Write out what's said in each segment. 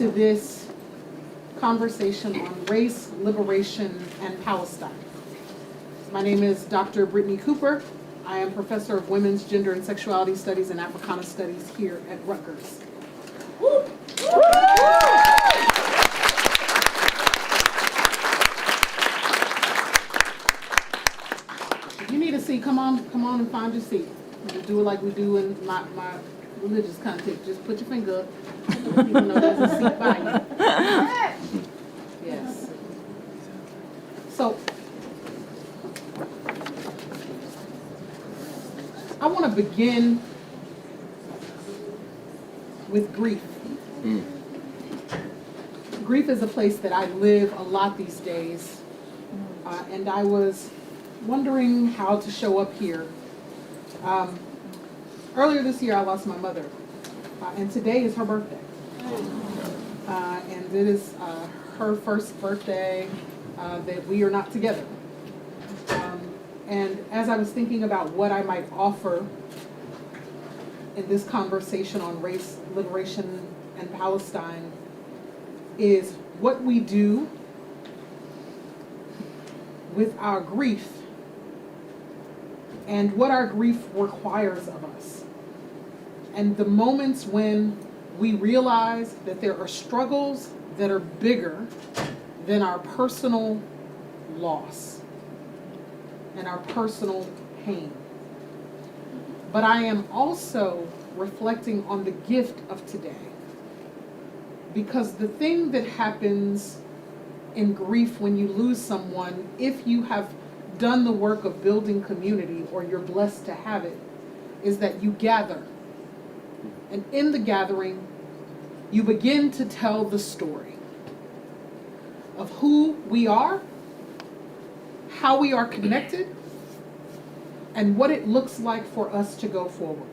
to this conversation on race, liberation, and Palestine. My name is Dr. Brittany Cooper. I am Professor of Women's Gender and Sexuality Studies and Africana Studies here at Rutgers. Woo! If you need a seat, come on and find your seat. We'll do it like we do in my religious context. Just put your finger up and let people know there's a seat by you. Yes. So, I want to begin with grief. Grief is a place that I live a lot these days, and I was wondering how to show up here. Earlier this year, I lost my mother, and today is her birthday. And it is her first birthday that we are not together. And as I was thinking about what I might offer in this conversation on race, liberation, and Palestine, is what we do with our grief and what our grief requires of us. And the moments when we realize that there are struggles that are bigger than our personal loss and our personal pain. But I am also reflecting on the gift of today. Because the thing that happens in grief when you lose someone, if you have done the work of building community, or you're blessed to have it, is that you gather. And in the gathering, you begin to tell the story of who we are, how we are connected, and what it looks like for us to go forward.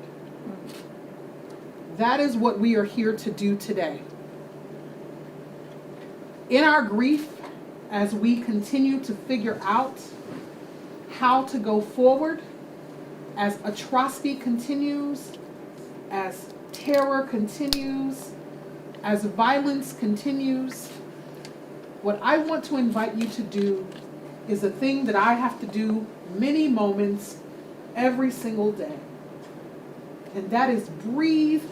That is what we are here to do today. In our grief, as we continue to figure out how to go forward, as atrocity continues, as terror continues, as violence continues, what I want to invite you to do is a thing that I have to do many moments every single day. And that is breathe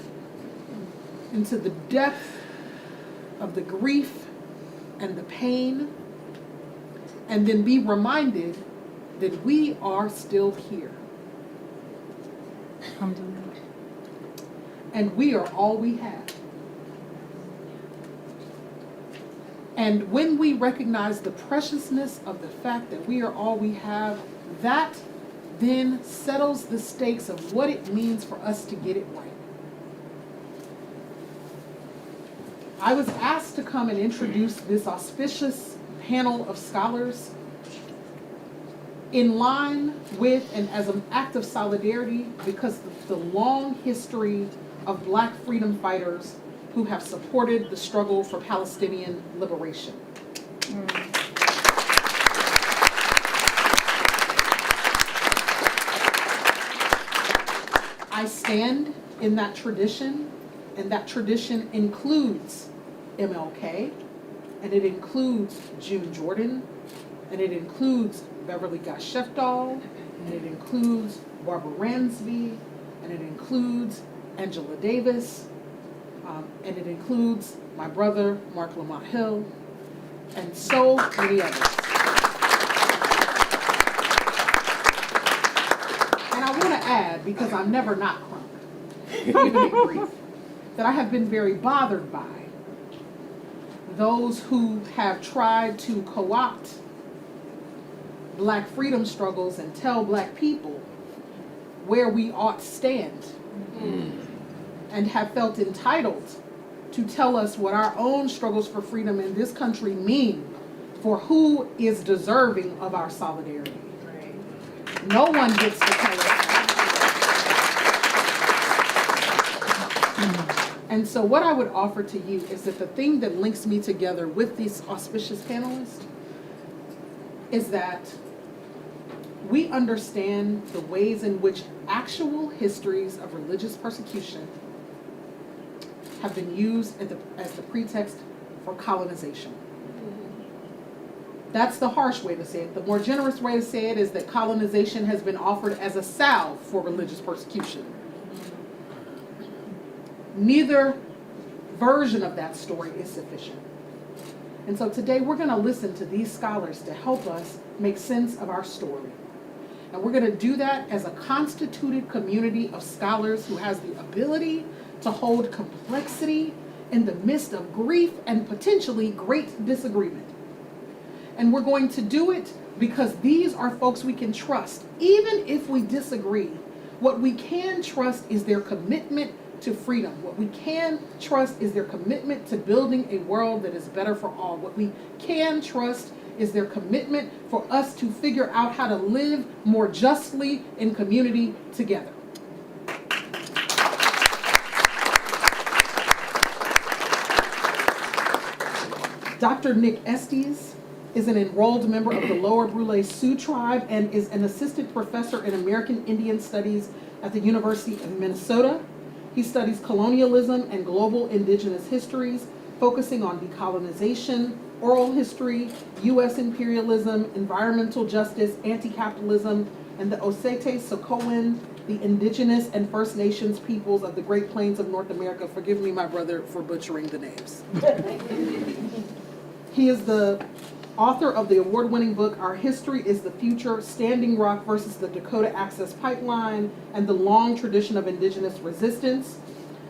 into the depth of the grief and the pain, and then be reminded that we are still here. And we are all we have. And when we recognize the preciousness of the fact that we are all we have, that then settles the stakes of what it means for us to get it right. I was asked to come and introduce this auspicious panel of scholars in line with and as an act of solidarity because of the long history of Black freedom fighters who have supported the struggle for Palestinian liberation. I stand in that tradition, and that tradition includes MLK, and it includes June Jordan, and it includes Beverly Gosh-Sheftal, and it includes Barbara Ransby, and it includes Angela Davis, and it includes my brother, Marc Lamont Hill, and so many others. And I want to add, because I'm never not crunk, even in grief, that I have been very bothered by those who have tried to co-opt Black freedom struggles and tell Black people where we ought to stand, and have felt entitled to tell us what our own struggles for freedom in this country mean for who is deserving of our solidarity. Right. No one gets to tell us that. And so what I would offer to you is that the thing that links me together with these auspicious panelists is that we understand the ways in which actual histories of religious persecution have been used as the pretext for colonization. That's the harsh way to say it. The more generous way to say it is that colonization has been offered as a salve for religious persecution. Neither version of that story is sufficient. And so today we're going to listen to these scholars to help us make sense of our story. And we're going to do that as a constituted community of scholars who has the ability to hold complexity in the midst of grief and potentially great disagreement. And we're going to do it because these are folks we can trust. Even if we disagree, what we can trust is their commitment to freedom. What we can trust is their commitment to building a world that is better for all. What we can trust is their commitment for us to figure out how to live more justly in community together. Dr. Nick Estes is an enrolled member of the Lower Brule Sioux tribe and is an assistant professor in American Indian Studies at the University of Minnesota. He studies colonialism and global indigenous histories, focusing on decolonization, oral history, U.S. imperialism, environmental justice, anti-capitalism, and the Osete-Sokowan, the Indigenous and First Nations peoples of the Great Plains of North America. Forgive me, my brother, for butchering the names. He is the author of the award-winning book, Our History is the Future, Standing Rock versus the Dakota Access Pipeline, and the Long Tradition of Indigenous Resistance,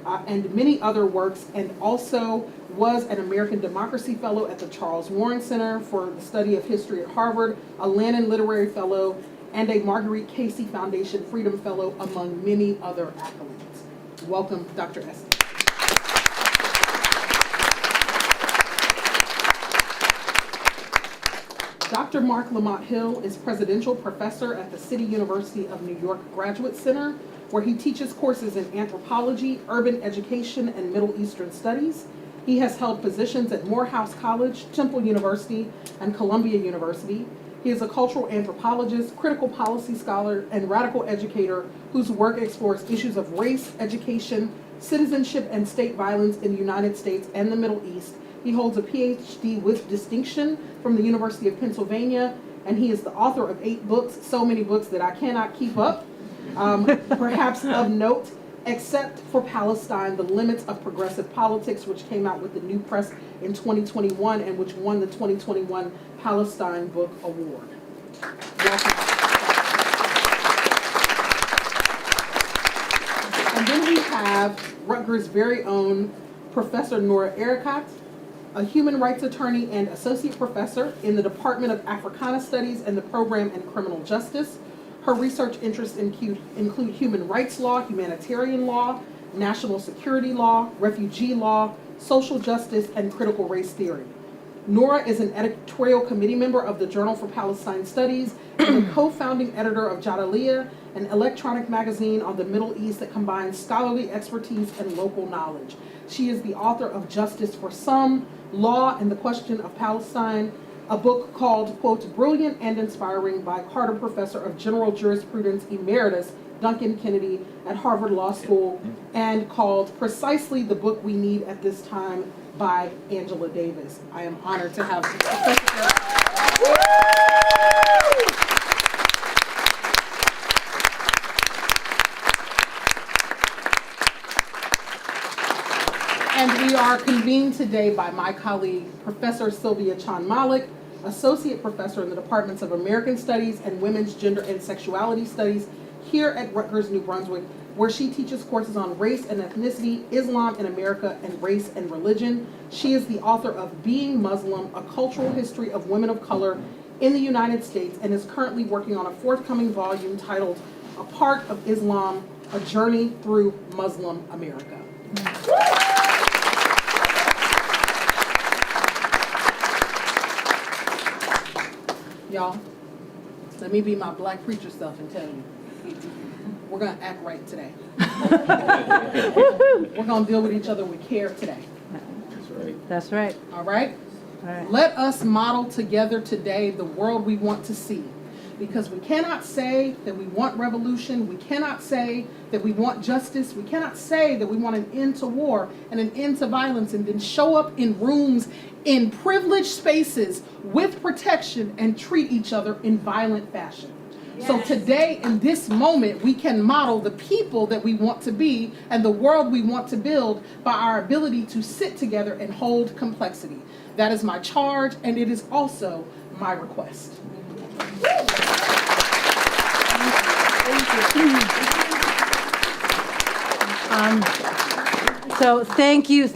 and many other works, and also was an American Democracy Fellow at the Charles Warren Center for the Study of History at Harvard, a Lannan Literary Fellow, and a Marguerite Casey Foundation Freedom Fellow, among many other accolades. Welcome, Dr. Estes. Dr. Marc Lamont Hill is Presidential Professor at the City University of New York Graduate Center, where he teaches courses in anthropology, urban education, and Middle Eastern studies. He has held positions at Morehouse College, Temple University, and Columbia University. He is a cultural anthropologist, critical policy scholar, and radical educator whose work explores issues of race, education, citizenship, and state violence in the United States and the Middle East. He holds a PhD with distinction from the University of Pennsylvania, and he is the author of 8 books, so many books that I cannot keep up. Perhaps of note, Except for Palestine, The Limits of Progressive Politics, which came out with the New Press in 2021 and which won the 2021 Palestine Book Award. Welcome. And then we have Rutgers' very own Professor Noura Erakat, a human rights attorney and associate professor in the Department of Africana Studies and the Program in Criminal Justice. Her research interests include human rights law, humanitarian law, national security law, refugee law, social justice, and critical race theory. Noura is an editorial committee member of the Journal for Palestine Studies and the co-founding editor of Jadaliyya, an electronic magazine on the Middle East that combines scholarly expertise and local knowledge. She is the author of Justice for Some, Law and the Question of Palestine, a book called, quote, Brilliant and Inspiring by Carter Professor of General Jurisprudence Emeritus Duncan Kennedy at Harvard Law School, and called Precisely the Book We Need at This Time by Angela Davis. I am honored to have Professor. And we are convened today by my colleague, Professor Sylvia Malik, Associate Professor in the Departments of American Studies and Women's Gender and Sexuality Studies here at Rutgers, New Brunswick, where she teaches courses on race and ethnicity, Islam in America, and race and religion. She is the author of Being Muslim, A Cultural History of Women of Color in the United States, and is currently working on a forthcoming volume titled A Part of Islam, A Journey Through Muslim America. Y'all, let me be my black preacher self and tell you, we're going to act right today. We're going to deal with each other with care today. That's right. That's right. All right? All right. Let us model together today the world we want to see. Because we cannot say that we want revolution. We cannot say that we want justice. We cannot say that we want an end to war and an end to violence and then show up in rooms in privileged spaces with protection and treat each other in violent fashion. Yes. So today, in this moment, we can model the people that we want to be and the world we want to build by our ability to sit together and hold complexity. That is my charge, and it is also my request. So thank you,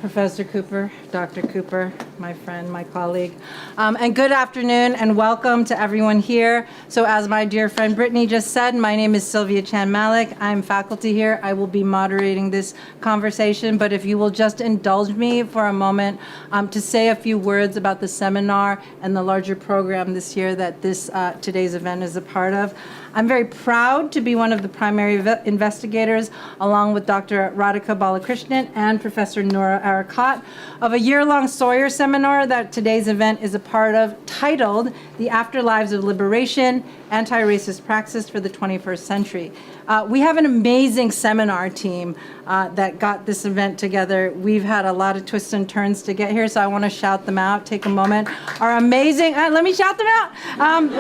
Professor Cooper, Dr. Cooper, my friend, my colleague. And good afternoon and welcome to everyone here. So as my dear friend Brittany just said, my name is Sylvia Chan Malik. I'm faculty here. I will be moderating this conversation, but if you will just indulge me for a moment to say a few words about the seminar and the larger program this year that this today's event is a part of. I'm very proud to be one of the primary investigators, along with Dr. Radhika Balakrishnan and Professor Noura Erakat, of a year-long Sawyer seminar that today's event is a part of, titled The Afterlives of Liberation, Anti-Racist Praxis for the 21st Century. We have an amazing seminar team that got this event together. We've had a lot of twists and turns to get here, so I want to shout them out, take a moment. Our amazing, let me shout them out.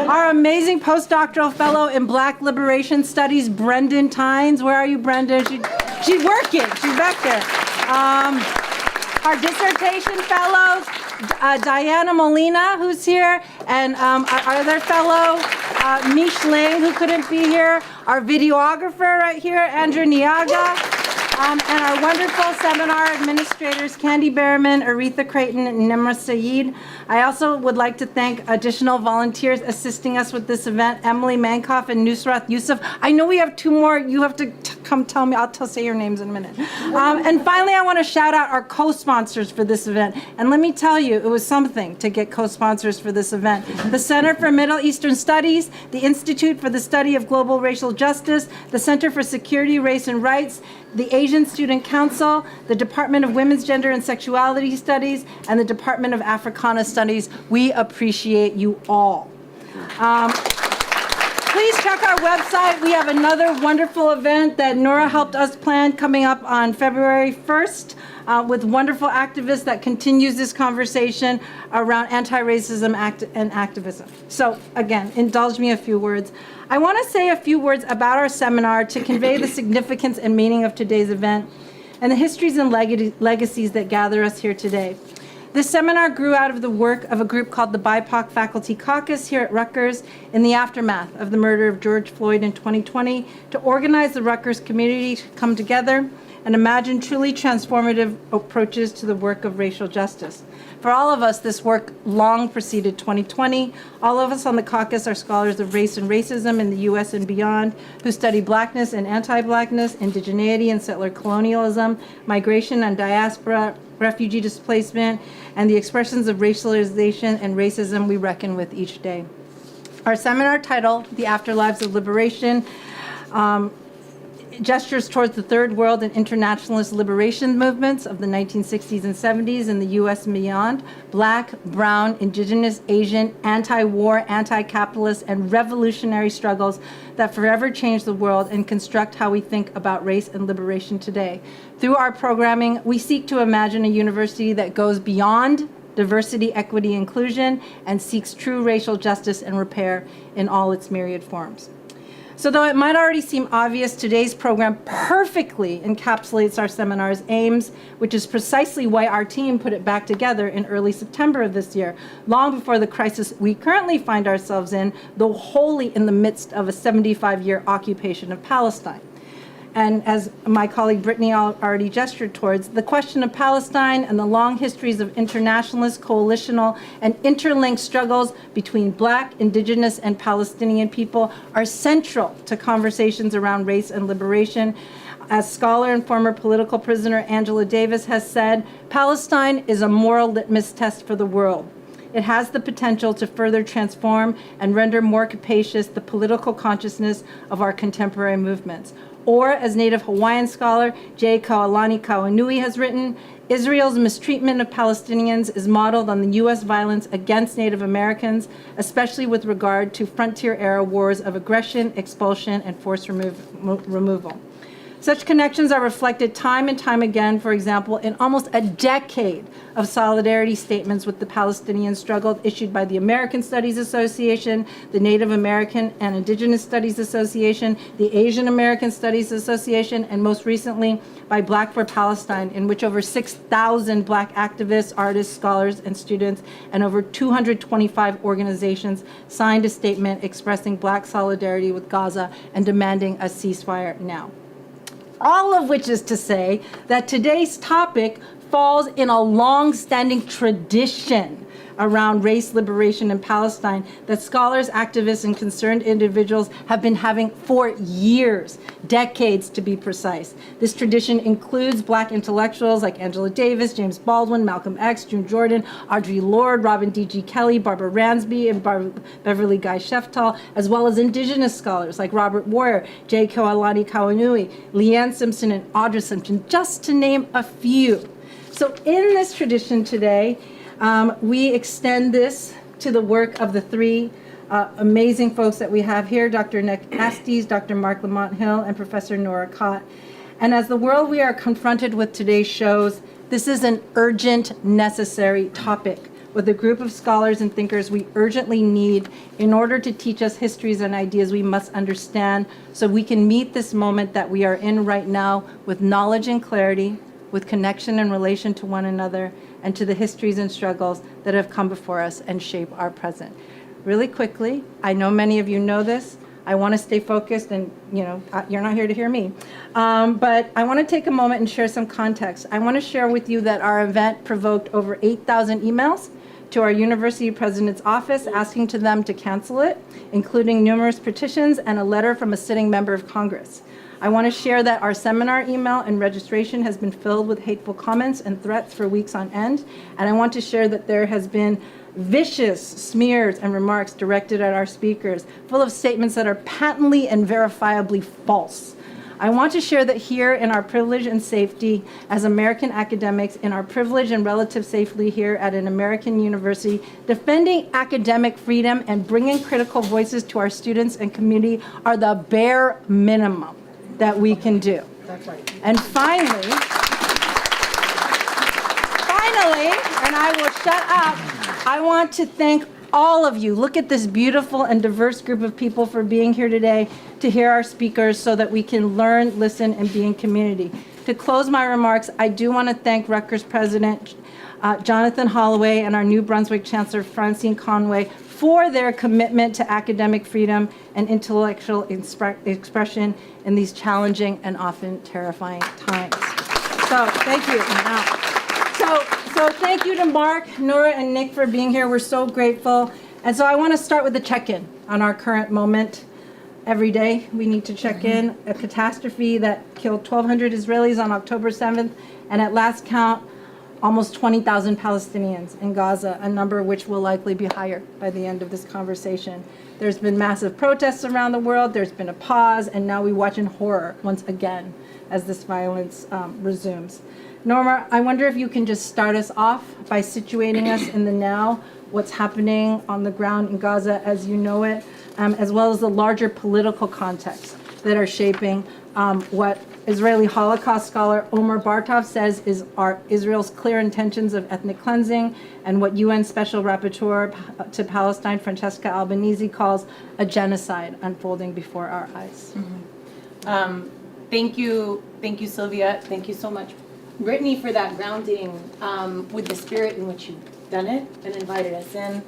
Our amazing postdoctoral fellow in Black Liberation Studies, Brendan Tynes. Where are you, Brendan? She's working, she's back there. Our dissertation fellows, Diana Molina, who's here, and our other fellow, Mish Ling, who couldn't be here, our videographer right here, Andrew Niaga, and our wonderful seminar administrators, Candy Behrman, Aretha Creighton, and Nimra Saeed. I also would like to thank additional volunteers assisting us with this event, Emily Mankoff and Nusrat Yusuf. I know we have two more. You have to come tell me. I'll say your names in a minute. And finally, I want to shout out our co-sponsors for this event. And let me tell you, it was something to get co-sponsors for this event. The Center for Middle Eastern Studies, the Institute for the Study of Global Racial Justice, the Center for Security, Race, and Rights, the Asian Student Council, the Department of Women's Gender and Sexuality Studies, and the Department of Africana Studies. We appreciate you all. Please check our website. We have another wonderful event that Noura helped us plan coming up on February 1st with wonderful activists that continues this conversation around anti-racism and activism. So again, indulge me a few words. I want to say a few words about our seminar to convey the significance and meaning of today's event and the histories and legacies that gather us here today. This seminar grew out of the work of a group called the BIPOC Faculty Caucus here at Rutgers in the aftermath of the murder of George Floyd in 2020 to organize the Rutgers community to come together and imagine truly transformative approaches to the work of racial justice. For all of us, this work long preceded 2020. All of us on the caucus are scholars of race and racism in the U.S. and beyond, who study Blackness and anti-Blackness, indigeneity and settler colonialism, migration and diaspora, refugee displacement, and the expressions of racialization and racism we reckon with each day. Our seminar title, The Afterlives of Liberation, gestures towards the Third World and internationalist liberation movements of the 1960s and 70s in the U.S. and beyond, Black, Brown, Indigenous, Asian, anti-war, anti-capitalist, and revolutionary struggles that forever change the world and construct how we think about race and liberation today. Through our programming, we seek to imagine a university that goes beyond diversity, equity, inclusion, and seeks true racial justice and repair in all its myriad forms. So though it might already seem obvious, today's program perfectly encapsulates our seminar's aims, which is precisely why our team put it back together in early September of this year, long before the crisis we currently find ourselves in, though wholly in the midst of a 75-year occupation of Palestine. And as my colleague Brittany already gestured towards, the question of Palestine and the long histories of internationalist, coalitional, and interlinked struggles between Black, Indigenous, and Palestinian people are central to conversations around race and liberation. As scholar and former political prisoner Angela Davis has said, Palestine is a moral litmus test for the world. It has the potential to further transform and render more capacious the political consciousness of our contemporary movements. Or, as Native Hawaiian scholar J. Kaolani Kauanui has written, Israel's mistreatment of Palestinians is modeled on the U.S. violence against Native Americans, especially with regard to frontier-era wars of aggression, expulsion, and forced removal. Such connections are reflected time and time again, for example, in almost a decade of solidarity statements with the Palestinian struggle issued by the American Studies Association, the Native American and Indigenous Studies Association, the Asian American Studies Association, and most recently by Black for Palestine, in which over 6,000 Black activists, artists, scholars, and students, and over 225 organizations signed a statement expressing Black solidarity with Gaza and demanding a ceasefire now. All of which is to say that today's topic falls in a long-standing tradition around race liberation in Palestine that scholars, activists, and concerned individuals have been having for years, decades to be precise. This tradition includes Black intellectuals like Angela Davis, James Baldwin, Malcolm X, June Jordan, Audre Lorde, Robin D.G. Kelly, Barbara Ransby, and Beverly Guy Sheftall, as well as Indigenous scholars like Robert Warrior, J. Kaolani Kauanui, Leanne Simpson, and Audra Simpson, just to name a few. So in this tradition today, we extend this to the work of the three amazing folks that we have here, Dr. Estes, Dr. Marc Lamont Hill, and Professor Noura Erakat. And as the world we are confronted with today shows, this is an urgent, necessary topic with a group of scholars and thinkers we urgently need in order to teach us histories and ideas we must understand so we can meet this moment that we are in right now with knowledge and clarity, with connection and relation to one another, and to the histories and struggles that have come before us and shape our present. Really quickly, I know many of you know this. I want to stay focused, and you're not here to hear me. But I want to take a moment and share some context. I want to share with you that our event provoked over 8,000 emails to our university president's office asking to them to cancel it, including numerous petitions and a letter from a sitting member of Congress. I want to share that our seminar email and registration has been filled with hateful comments and threats for weeks on end. And I want to share that there has been vicious smears and remarks directed at our speakers, full of statements that are patently and verifiably false. I want to share that here in our privilege and safety as American academics, in our privilege and relative safety here at an American university, defending academic freedom and bringing critical voices to our students and community are the bare minimum that we can do. That's right. And finally, and I will shut up, I want to thank all of you. Look at this beautiful and diverse group of people for being here today to hear our speakers so that we can learn, listen, and be in community. To close my remarks, I do want to thank Rutgers President Jonathan Holloway and our New Brunswick Chancellor Francine Conway for their commitment to academic freedom and intellectual expression in these challenging and often terrifying times. So thank you. So thank you to Marc, Noura, and Nick for being here. We're so grateful. And so I want to start with a check-in on our current moment. Every day we need to check in. A catastrophe that killed 1,200 Israelis on October 7th, and at last count, almost 20,000 Palestinians in Gaza, a number which will likely be higher by the end of this conversation. There's been massive protests around the world, there's been a pause, and now we watch in horror once again as this violence resumes. Noura, I wonder if you can just start us off by situating us in the now, what's happening on the ground in Gaza as you know it, as well as the larger political context that are shaping what Israeli Holocaust scholar Omer Bartov says are Israel's clear intentions of ethnic cleansing, and what UN Special Rapporteur to Palestine, Francesca Albanese, calls a genocide unfolding before our eyes. Mm-hmm. Thank you, Sylvia. Thank you so much, Brittany, for that grounding with the spirit in which you've done it and invited us in.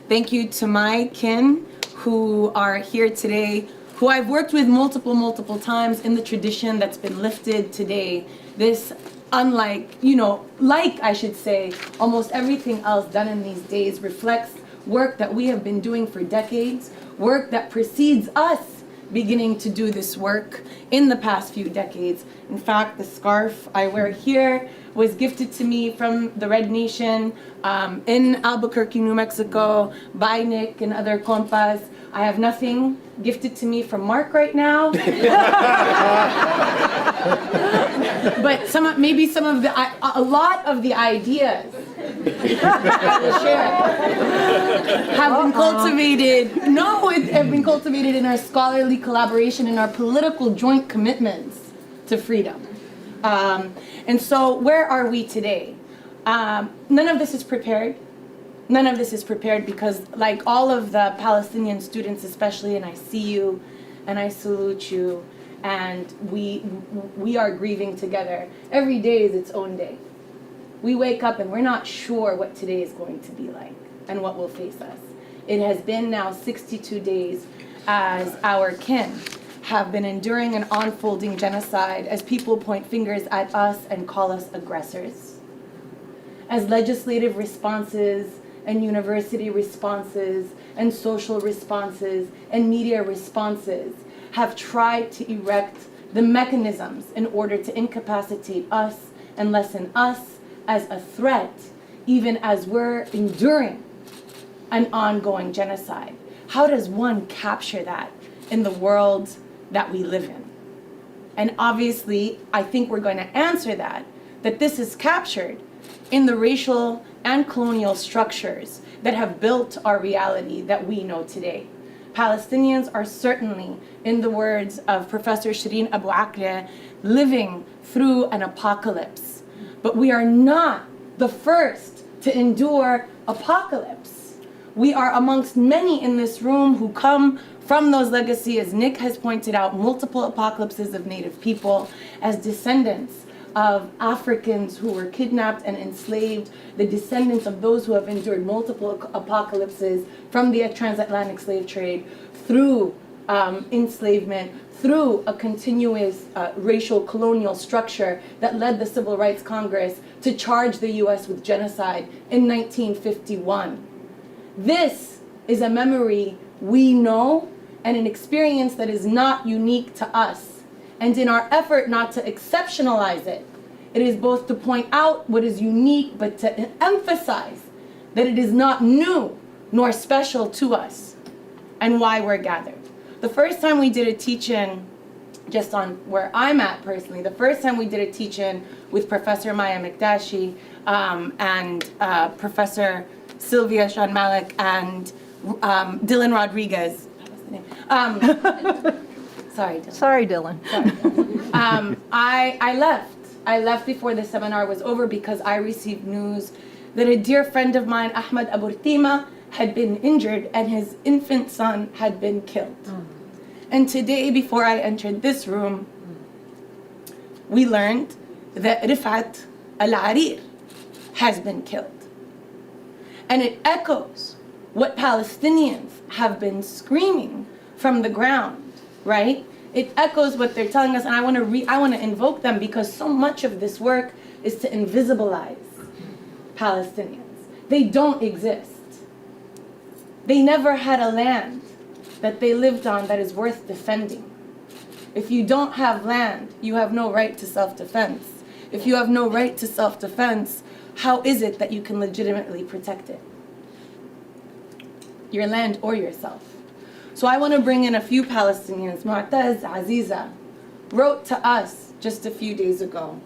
Thank you to my kin who are here today, who I've worked with multiple times in the tradition that's been lifted today. This, unlike, I should say, almost everything else done in these days reflects work that we have been doing for decades, work that precedes us beginning to do this work in the past few decades. In fact, the scarf I wear here was gifted to me from the Red Nation in Albuquerque, New Mexico, by Nick and other compas. I have nothing gifted to me from Marc right now. But a lot of the ideas I will share have been cultivated, have been cultivated in our scholarly collaboration, in our political joint commitments to freedom. And so where are we today? None of this is prepared. None of this is prepared because, like all of the Palestinian students especially, and I see you and I salute you, and we are grieving together. Every day is its own day. We wake up and we're not sure what today is going to be like and what will face us. It has been now 62 days as our kin have been enduring an unfolding genocide, as people point fingers at us and call us aggressors. As legislative responses and university responses and social responses and media responses have tried to erect the mechanisms in order to incapacitate us and lessen us as a threat, even as we're enduring an ongoing genocide. How does one capture that in the world that we live in? And obviously, I think we're going to answer that this is captured in the racial and colonial structures that have built our reality that we know today. Palestinians are certainly, in the words of Professor Shireen Abu Akleh, living through an apocalypse. But we are not the first to endure apocalypse. We are amongst many in this room who come from those legacies, as Nick has pointed out, multiple apocalypses of Native people, as descendants of Africans who were kidnapped and enslaved, the descendants of those who have endured multiple apocalypses from the transatlantic slave trade, through enslavement, through a continuous racial colonial structure that led the Civil Rights Congress to charge the US with genocide in 1951. This is a memory we know and an experience that is not unique to us. And in our effort not to exceptionalize it, it is both to point out what is unique, but to emphasize that it is not new nor special to us and why we're gathered. The first time we did a teach-in, just on where I'm at personally, the first time we did a teach-in with Professor Maya Mikdashi and Professor Sylvia Sean Malik and Dylan Rodriguez. Sorry, Dylan. Sorry, Dylan. I left before the seminar was over because I received news that a dear friend of mine, Ahmed Aburtima, had been injured and his infant son had been killed. And today, before I entered this room, we learned that Rifat Al-Arir has been killed. And it echoes what Palestinians have been screaming from the ground, right? It echoes what they're telling us, and I want to invoke them because so much of this work is to invisibilize Palestinians. They don't exist. They never had a land that they lived on that is worth defending. If you don't have land, you have no right to self-defense. If you have no right to self-defense, how is it that you can legitimately protect it? Your land or yourself. So I want to bring in a few Palestinians. Mu'taz Aziza wrote to us just a few days ago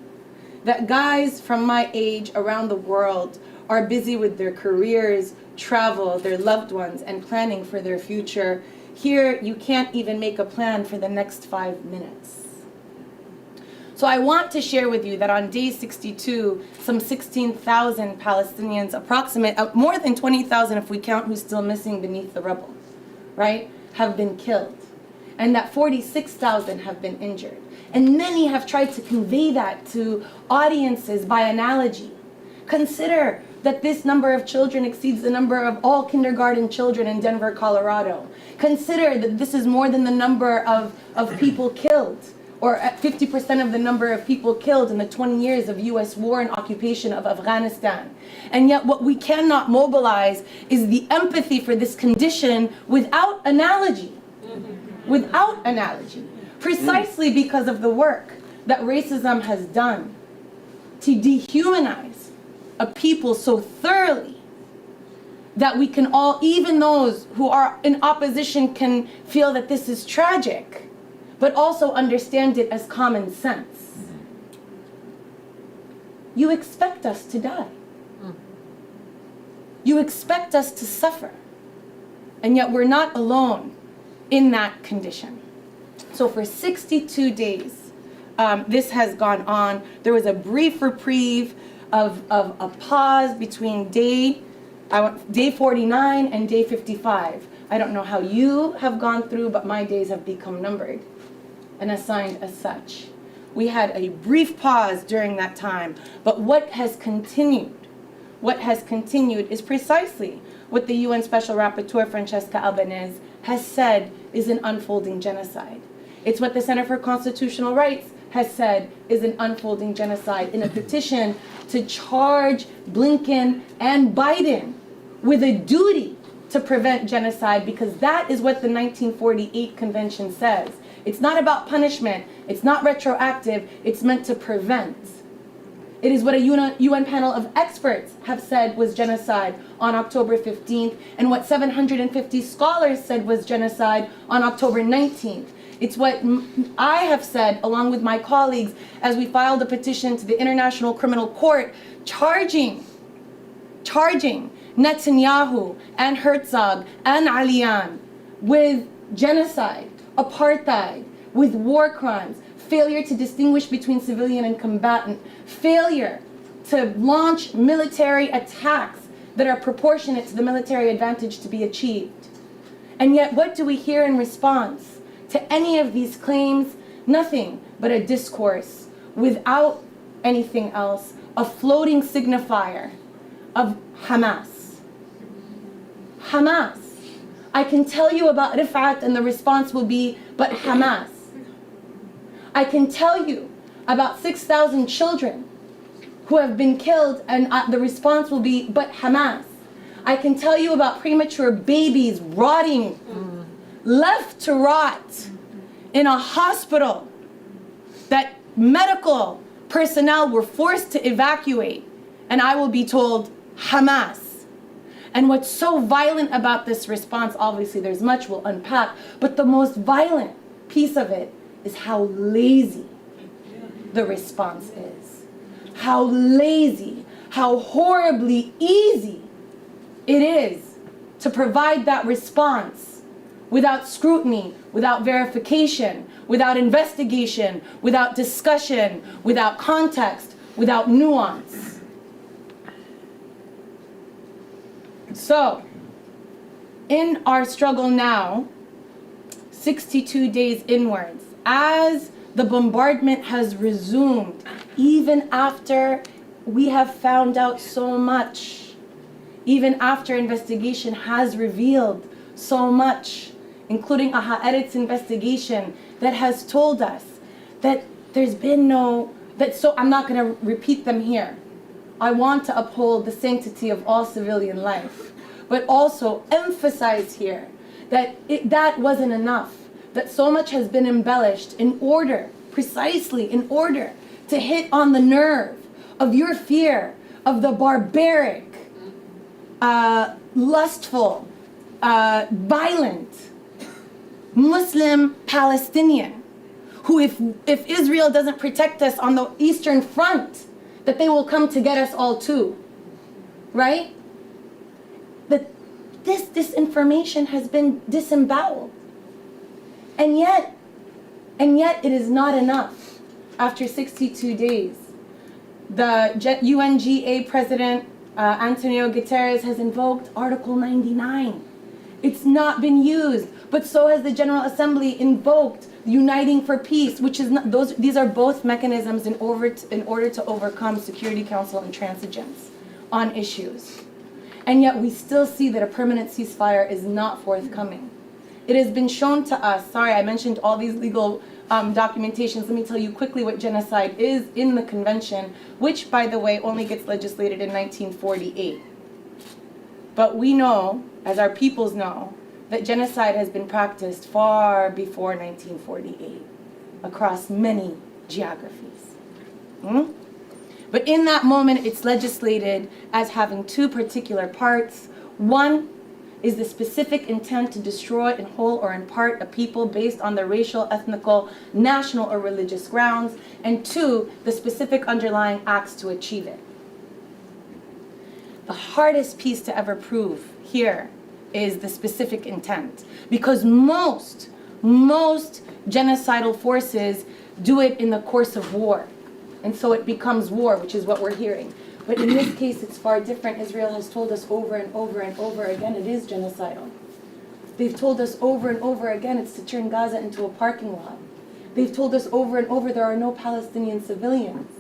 that guys from my age around the world are busy with their careers, travel, their loved ones, and planning for their future. Here, you can't even make a plan for the next 5 minutes. So I want to share with you that on day 62, some 16,000 Palestinians, more than 20,000 if we count who's still missing beneath the rubble, right, have been killed. And that 46,000 have been injured. And many have tried to convey that to audiences by analogy. Consider that this number of children exceeds the number of all kindergarten children in Denver, Colorado. Consider that this is more than the number of people killed, or 50% of the number of people killed in the 20 years of US war and occupation of Afghanistan. And yet what we cannot mobilize is the empathy for this condition without analogy. Without analogy. Precisely because of the work that racism has done to dehumanize a people so thoroughly that we can all, even those who are in opposition, can feel that this is tragic, but also understand it as common sense. You expect us to die. You expect us to suffer. And yet we're not alone in that condition. So for 62 days, this has gone on. There was a brief reprieve of a pause between day 49 and day 55. I don't know how you have gone through, but my days have become numbered and assigned as such. We had a brief pause during that time, but what has continued is precisely what the UN Special Rapporteur Francesca Albanese has said is an unfolding genocide. It's what the Center for Constitutional Rights has said is an unfolding genocide in a petition to charge Blinken and Biden with a duty to prevent genocide, because that is what the 1948 Convention says. It's not about punishment, it's not retroactive, it's meant to prevent. It is what a UN panel of experts have said was genocide on October 15th, and what 750 scholars said was genocide on October 19th. It's what I have said, along with my colleagues, as we filed a petition to the International Criminal Court, charging Netanyahu and Herzog and Aliyan with genocide, apartheid, with war crimes, failure to distinguish between civilian and combatant, failure to launch military attacks that are proportionate to the military advantage to be achieved. And yet, what do we hear in response to any of these claims? Nothing but a discourse without anything else, a floating signifier of Hamas. Hamas. I can tell you about Rifat and the response will be, but Hamas. I can tell you about 6,000 children who have been killed and the response will be, but Hamas. I can tell you about premature babies rotting, left to rot in a hospital that medical personnel were forced to evacuate, and I will be told, Hamas. And what's so violent about this response, obviously there's much we'll unpack, but the most violent piece of it is how lazy the response is. How lazy, how horribly easy it is to provide that response without scrutiny, without verification, without investigation, without discussion, without context, without nuance. So, in our struggle now, 62 days inwards, as the bombardment has resumed, even after we have found out so much, even after investigation has revealed so much, including a Haaretz investigation that has told us that there's been so I'm not going to repeat them here. I want to uphold the sanctity of all civilian life, but also emphasize here that that wasn't enough, that so much has been embellished precisely in order to hit on the nerve of your fear of the barbaric, lustful, violent Muslim Palestinian, who if Israel doesn't protect us on the Eastern Front, that they will come to get us all too, right? That this disinformation has been disemboweled. And yet it is not enough. After 62 days, the UNGA President Antonio Guterres has invoked Article 99. It's not been used, but so has the General Assembly invoked Uniting for Peace, which is not, these are both mechanisms in order to overcome Security Council intransigence on issues. And yet we still see that a permanent ceasefire is not forthcoming. It has been shown to us, sorry, I mentioned all these legal documentations. Let me tell you quickly what genocide is in the convention, which, by the way, only gets legislated in 1948. But we know, as our peoples know, that genocide has been practiced far before 1948 across many geographies. But in that moment, it's legislated as having two particular parts. One is the specific intent to destroy in whole or in part a people based on their racial, ethnical, national, or religious grounds. And two, the specific underlying acts to achieve it. The hardest piece to ever prove here is the specific intent, because most genocidal forces do it in the course of war. And so it becomes war, which is what we're hearing. But in this case, it's far different. Israel has told us over and over and over again it is genocidal. They've told us over and over again it's to turn Gaza into a parking lot. They've told us over and over there are no Palestinian civilians.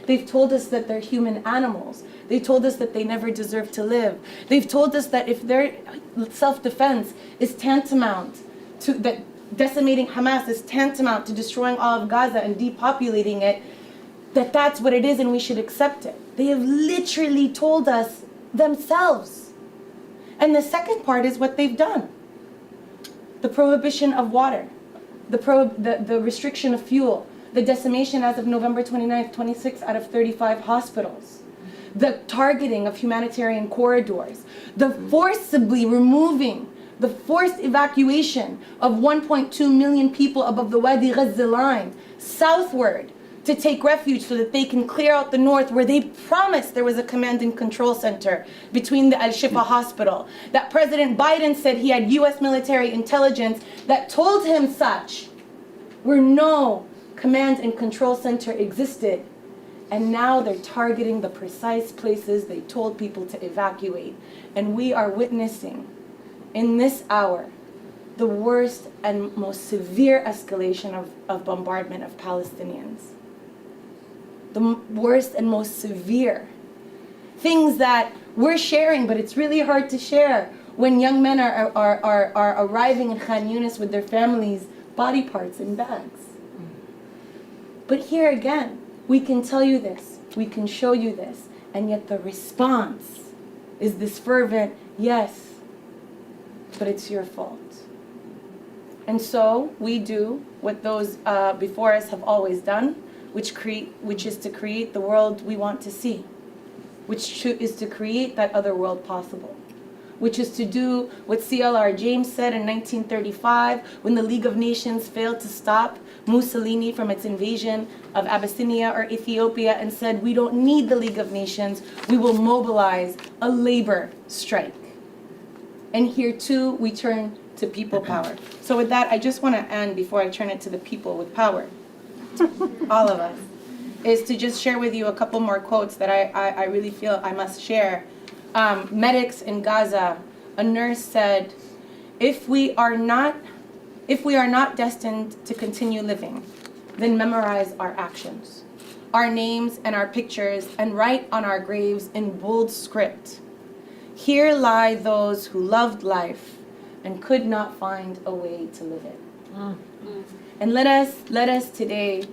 They've told us that they're human animals. They told us that they never deserve to live. They've told us that if their self-defense is tantamount to, that decimating Hamas is tantamount to destroying all of Gaza and depopulating it, that's what it is and we should accept it. They have literally told us themselves. And the second part is what they've done. The prohibition of water, the restriction of fuel, the decimation as of November 29th, 26 out of 35 hospitals, the targeting of humanitarian corridors, the forcibly removing, the forced evacuation of 1.2 million people above the Wadi Gaza line, southward, to take refuge so that they can clear out the north, where they promised there was a command and control center between the Al-Shifa hospital. That President Biden said he had US military intelligence that told him such, where no command and control center existed. And now they're targeting the precise places they told people to evacuate. And we are witnessing in this hour the worst and most severe escalation of bombardment of Palestinians. The worst and most severe. Things that we're sharing, but it's really hard to share when young men are arriving in Khan Yunis with their families' body parts in bags. But here again, we can tell you this, we can show you this, and yet the response is this fervent, yes, but it's your fault. And so we do what those before us have always done, which is to create the world we want to see, which is to create that other world possible, which is to do what C.L.R. James said in 1935 when the League of Nations failed to stop Mussolini from its invasion of Abyssinia or Ethiopia and said, we don't need the League of Nations, we will mobilize a labor strike. And here too, we turn to people power. So with that, I just want to end before I turn it to the people with power. All of us, is to just share with you a couple more quotes that I really feel I must share. Medics in Gaza, a nurse said, if we are not destined to continue living, then memorize our actions, our names and our pictures, and write on our graves in bold script. Here lie those who loved life and could not find a way to live it. And let us today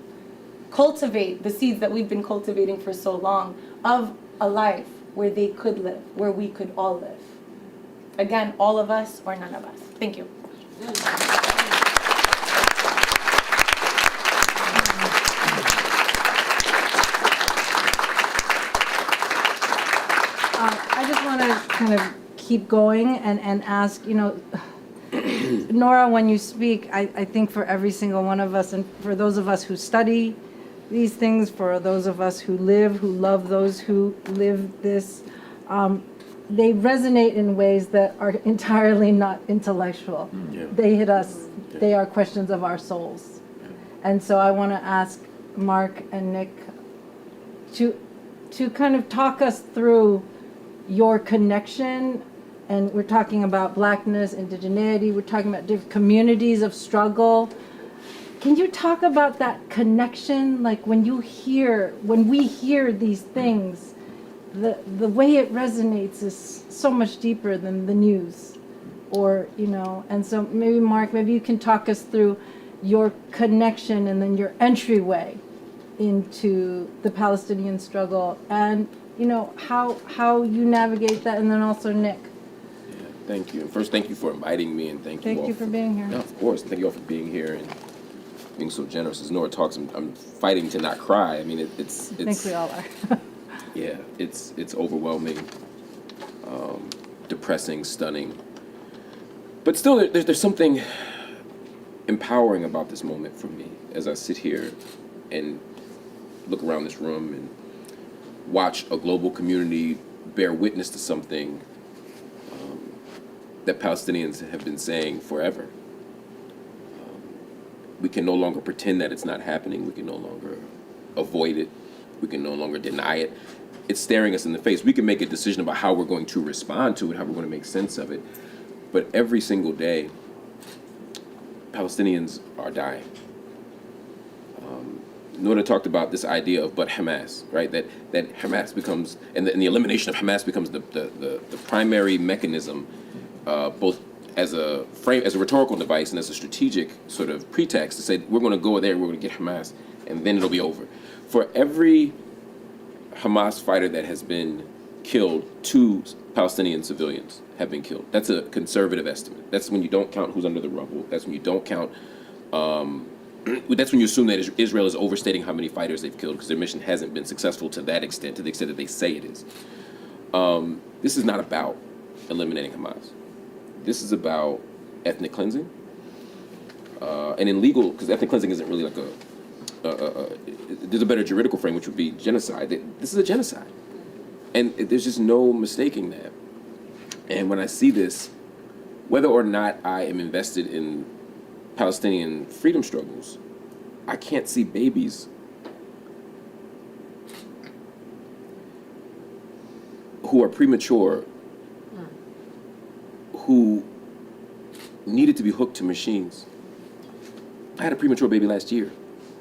cultivate the seeds that we've been cultivating for so long of a life where they could live, where we could all live. Again, all of us or none of us. Thank you. I just want to kind of keep going and ask, Noura, when you speak, I think for every single one of us, and for those of us who study these things, for those of us who love those who live this, they resonate in ways that are entirely not intellectual. Yeah. They hit us. Yeah. They are questions of our souls. Yeah. And so I want to ask Marc and Nick to kind of talk us through your connection. And we're talking about Blackness, indigeneity, we're talking about different communities of struggle. Can you talk about that connection? Like when we hear these things, the way it resonates is so much deeper than the news. And so maybe Marc, maybe you can talk us through your connection and then your entryway into the Palestinian struggle and, how you navigate that, and then also Nick. Thank you. And first, thank you for inviting me, and thank you all for being here. Yeah, of course. Thank you all for being here and being so generous. As Noura talks, I'm fighting to not cry. I mean, it's. I think we all are. Yeah, it's overwhelming. depressing, stunning. But still, there's something empowering about this moment for me as I sit here and look around this room and watch a global community bear witness to something that Palestinians have been saying forever. We can no longer pretend that it's not happening. We can no longer avoid it. We can no longer deny it. It's staring us in the face. We can make a decision about how we're going to respond to it, how we're going to make sense of it. But every single day, Palestinians are dying. Noura talked about this idea of but Hamas, right? That Hamas becomes, and the elimination of Hamas becomes the primary mechanism, both as a rhetorical device and as a strategic sort of pretext to say we're going to go there, we're going to get Hamas, and then it'll be over. For every Hamas fighter that has been killed, 2 Palestinian civilians have been killed. That's a conservative estimate. That's when you don't count who's under the rubble. That's when you don't count. That's when you assume that Israel is overstating how many fighters they've killed because their mission hasn't been successful to that extent, to the extent that they say it is. This is not about eliminating Hamas. This is about ethnic cleansing. And in legal, because ethnic cleansing isn't really like there's a better juridical frame, which would be genocide. This is a genocide. And there's just no mistaking that. And when I see this, whether or not I am invested in Palestinian freedom struggles, I can't see babies who are premature, who needed to be hooked to machines. I had a premature baby last year.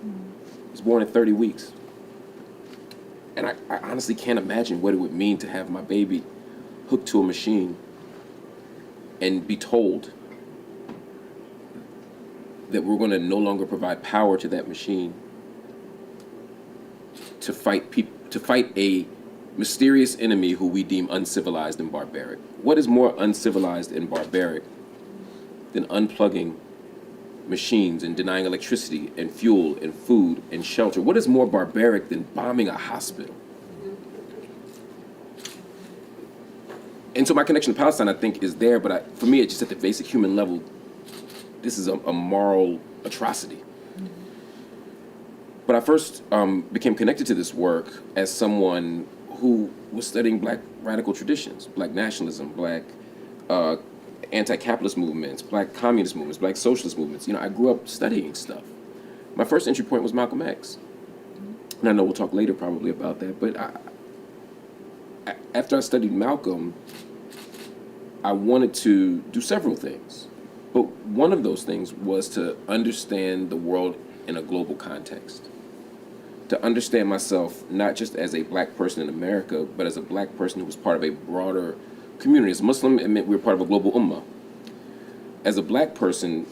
He was born at 30 weeks. And I honestly can't imagine what it would mean to have my baby hooked to a machine and be told that we're going to no longer provide power to that machine to fight a mysterious enemy who we deem uncivilized and barbaric. What is more uncivilized and barbaric than unplugging machines and denying electricity and fuel and food and shelter? What is more barbaric than bombing a hospital? And so my connection to Palestine, I think, is there, but for me, it's just at the basic human level, this is a moral atrocity. But I first became connected to this work as someone who was studying Black radical traditions, Black nationalism, Black anti-capitalist movements, Black communist movements, Black socialist movements. You know, I grew up studying stuff. My first entry point was Malcolm X. And I know we'll talk later probably about that, but after I studied Malcolm, I wanted to do several things. But one of those things was to understand the world in a global context. To understand myself not just as a Black person in America, but as a Black person who was part of a broader community. As a Muslim, it meant we were part of a global ummah. As a Black person,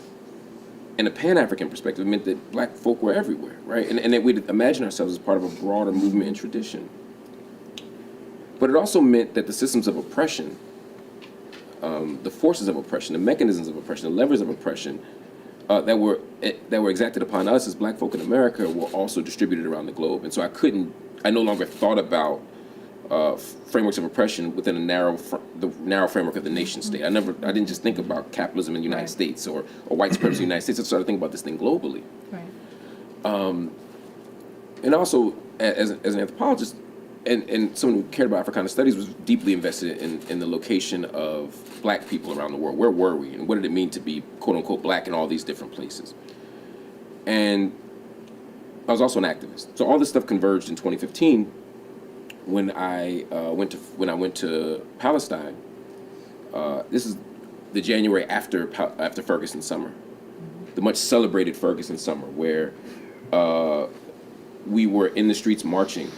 in a Pan-African perspective, it meant that Black folk were everywhere, right? And that we'd imagine ourselves as part of a broader movement and tradition. But it also meant that the systems of oppression, the forces of oppression, the mechanisms of oppression, the levers of oppression that were exacted upon us as Black folk in America were also distributed around the globe. And so I no longer thought about frameworks of oppression within the narrow framework of the nation state. I didn't just think about capitalism in the United States or white supremacy in the United States. I started thinking about this thing globally. Right. And also, as an anthropologist, and someone who cared about Africana studies, was deeply invested in the location of Black people around the world. Where were we, and what did it mean to be quote-unquote Black in all these different places? And I was also an activist. So all this stuff converged in 2015 when I went to Palestine. This is the January after Ferguson summer, the much celebrated Ferguson summer, where we were in the streets marching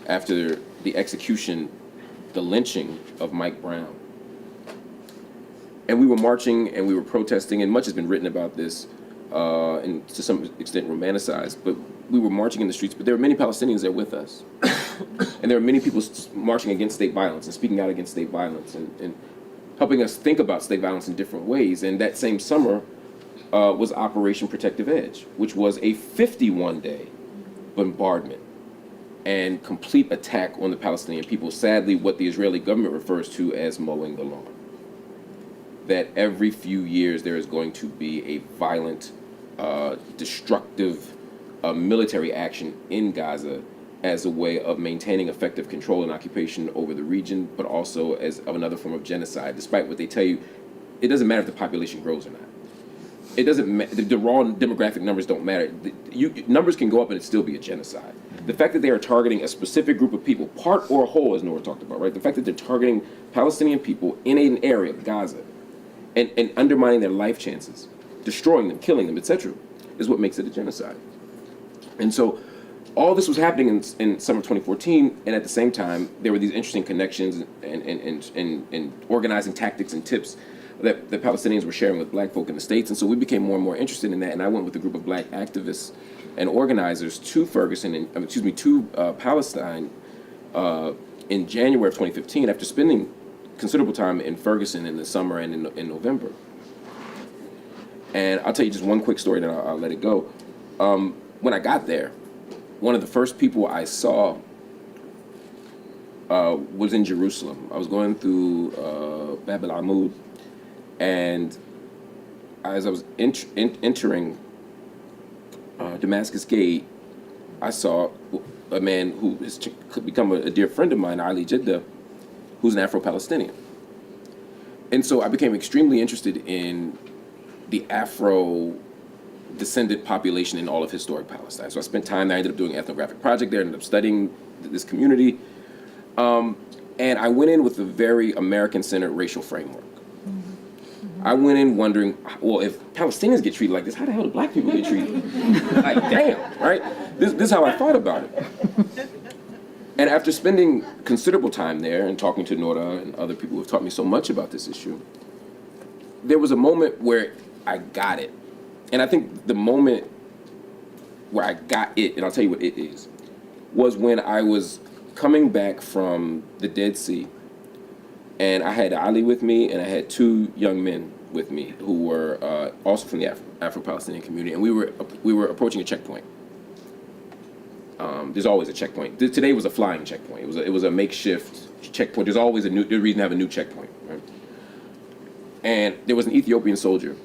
after the execution, the lynching of Mike Brown. And we were marching and we were protesting, and much has been written about this, and to some extent romanticized, but we were marching in the streets, but there were many Palestinians there with us. And there were many people marching against state violence and speaking out against state violence and helping us think about state violence in different ways. And that same summer was Operation Protective Edge, which was a 51-day bombardment and complete attack on the Palestinian people. Sadly, what the Israeli government refers to as mowing the lawn. That every few years there is going to be a violent, destructive military action in Gaza as a way of maintaining effective control and occupation over the region, but also as of another form of genocide. Despite what they tell you, it doesn't matter if the population grows or not. It doesn't matter. The raw demographic numbers don't matter. Numbers can go up and it still be a genocide. The fact that they are targeting a specific group of people, part or whole, as Noura talked about, right? The fact that they're targeting Palestinian people in an area, Gaza, and undermining their life chances, destroying them, killing them, etc., is what makes it a genocide. And so all this was happening in summer 2014, and at the same time, there were these interesting connections and organizing tactics and tips that the Palestinians were sharing with black folk in the States. And so we became more and more interested in that, and I went with a group of black activists and organizers to Palestine in January of 2015 after spending considerable time in Ferguson in the summer and in November. And I'll tell you just one quick story, then I'll let it go. When I got there, one of the first people I saw was in Jerusalem. I was going through Bab al-Amud, and as I was entering Damascus Gate, I saw a man who has become a dear friend of mine, Ali Jidda, who's an Afro-Palestinian. And so I became extremely interested in the Afro-descendant population in all of historic Palestine. So I spent time there. I ended up doing an ethnographic project there, ended up studying this community. And I went in with a very American-centered racial framework. I went in wondering, well, if Palestinians get treated like this, how the hell do black people get treated? Like, damn, right? This is how I thought about it. And after spending considerable time there and talking to Noura and other people who have taught me so much about this issue, there was a moment where I got it. And I think the moment where I got it, and I'll tell you what it is, was when I was coming back from the Dead Sea, and I had Ali with me, and I had two young men with me who were also from the Afro-Palestinian community, and we were approaching a checkpoint. There's always a checkpoint. Today was a flying checkpoint. It was a makeshift checkpoint. There's always a reason to have a new checkpoint, right? And there was an Ethiopian soldier,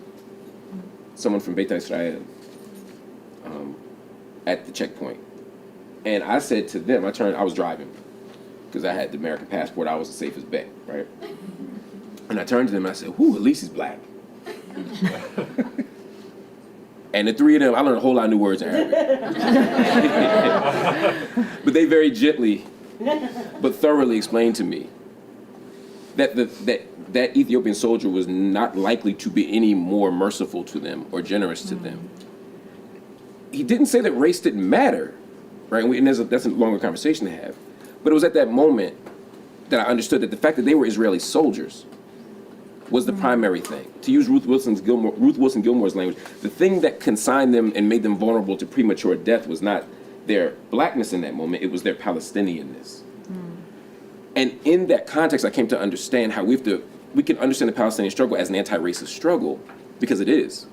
someone from Beit Israel, at the checkpoint. And I said to them, I was driving, because I had the American passport, I was the safest bet, right? And I turned to them and I said, whoo, at least he's black. And the three of them, I learned a whole lot of new words in Arabic. But they very gently, but thoroughly explained to me that that Ethiopian soldier was not likely to be any more merciful to them or generous to them. He didn't say that race didn't matter, right? And that's a longer conversation to have. But it was at that moment that I understood that the fact that they were Israeli soldiers was the primary thing. To use Ruth Wilson Gilmore's language, the thing that consigned them and made them vulnerable to premature death was not their blackness in that moment, it was their Palestinianness. And in that context, I came to understand how we can understand the Palestinian struggle as an anti-racist struggle, because it is.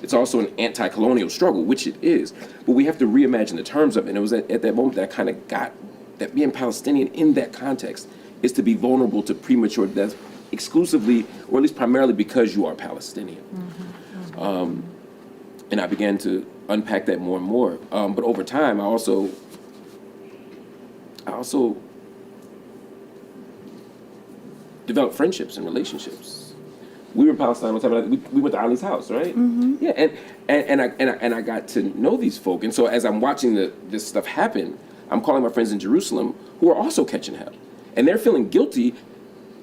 It's also an anti-colonial struggle, which it is. But we have to reimagine the terms of it. And it was at that moment that I kind of got that being Palestinian in that context is to be vulnerable to premature death exclusively, or at least primarily, because you are Palestinian. And I began to unpack that more and more. But over time, I also developed friendships and relationships. We were in Palestine one time. We went to Ali's house, right? Yeah, and I got to know these folk. And so as I'm watching this stuff happen, I'm calling my friends in Jerusalem who are also catching hell, and they're feeling guilty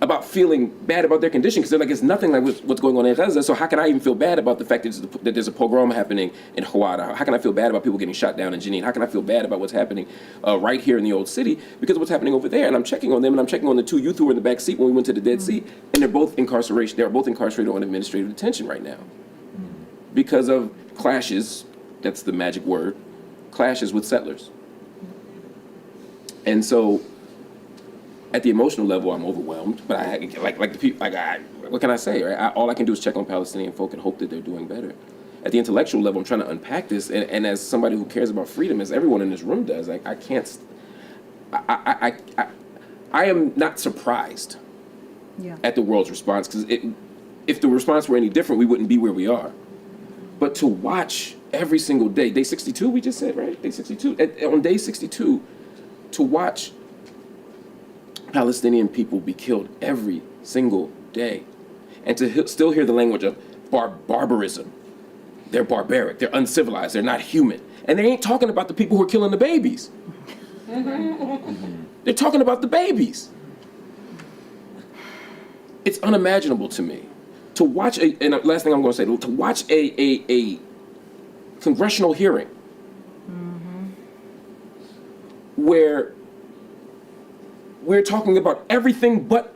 about feeling bad about their condition, because they're like, it's nothing like what's going on in Gaza, so how can I even feel bad about the fact that there's a pogrom happening in Hawara? How can I feel bad about people getting shot down in Jenin? How can I feel bad about what's happening right here in the old city because of what's happening over there? And I'm checking on them, and I'm checking on the two youth who were in the back seat when we went to the Dead Sea, and they're both incarcerated on administrative detention right now because of clashes, that's the magic word, clashes with settlers. And so at the emotional level, I'm overwhelmed, but what can I say, right? All I can do is check on Palestinian folk and hope that they're doing better. At the intellectual level, I'm trying to unpack this, and as somebody who cares about freedom, as everyone in this room does, I I am not surprised Yeah. at the world's response, because if the response were any different, we wouldn't be where we are. But to watch every single day, day 62, we just said, right? Day 62. On day 62, to watch Palestinian people be killed every single day, and to still hear the language of barbarism. They're barbaric, they're uncivilized, they're not human. And they ain't talking about the people who are killing the babies. They're talking about the babies. It's unimaginable to me to watch and last thing I'm going to say, to watch a congressional hearing where we're talking about everything but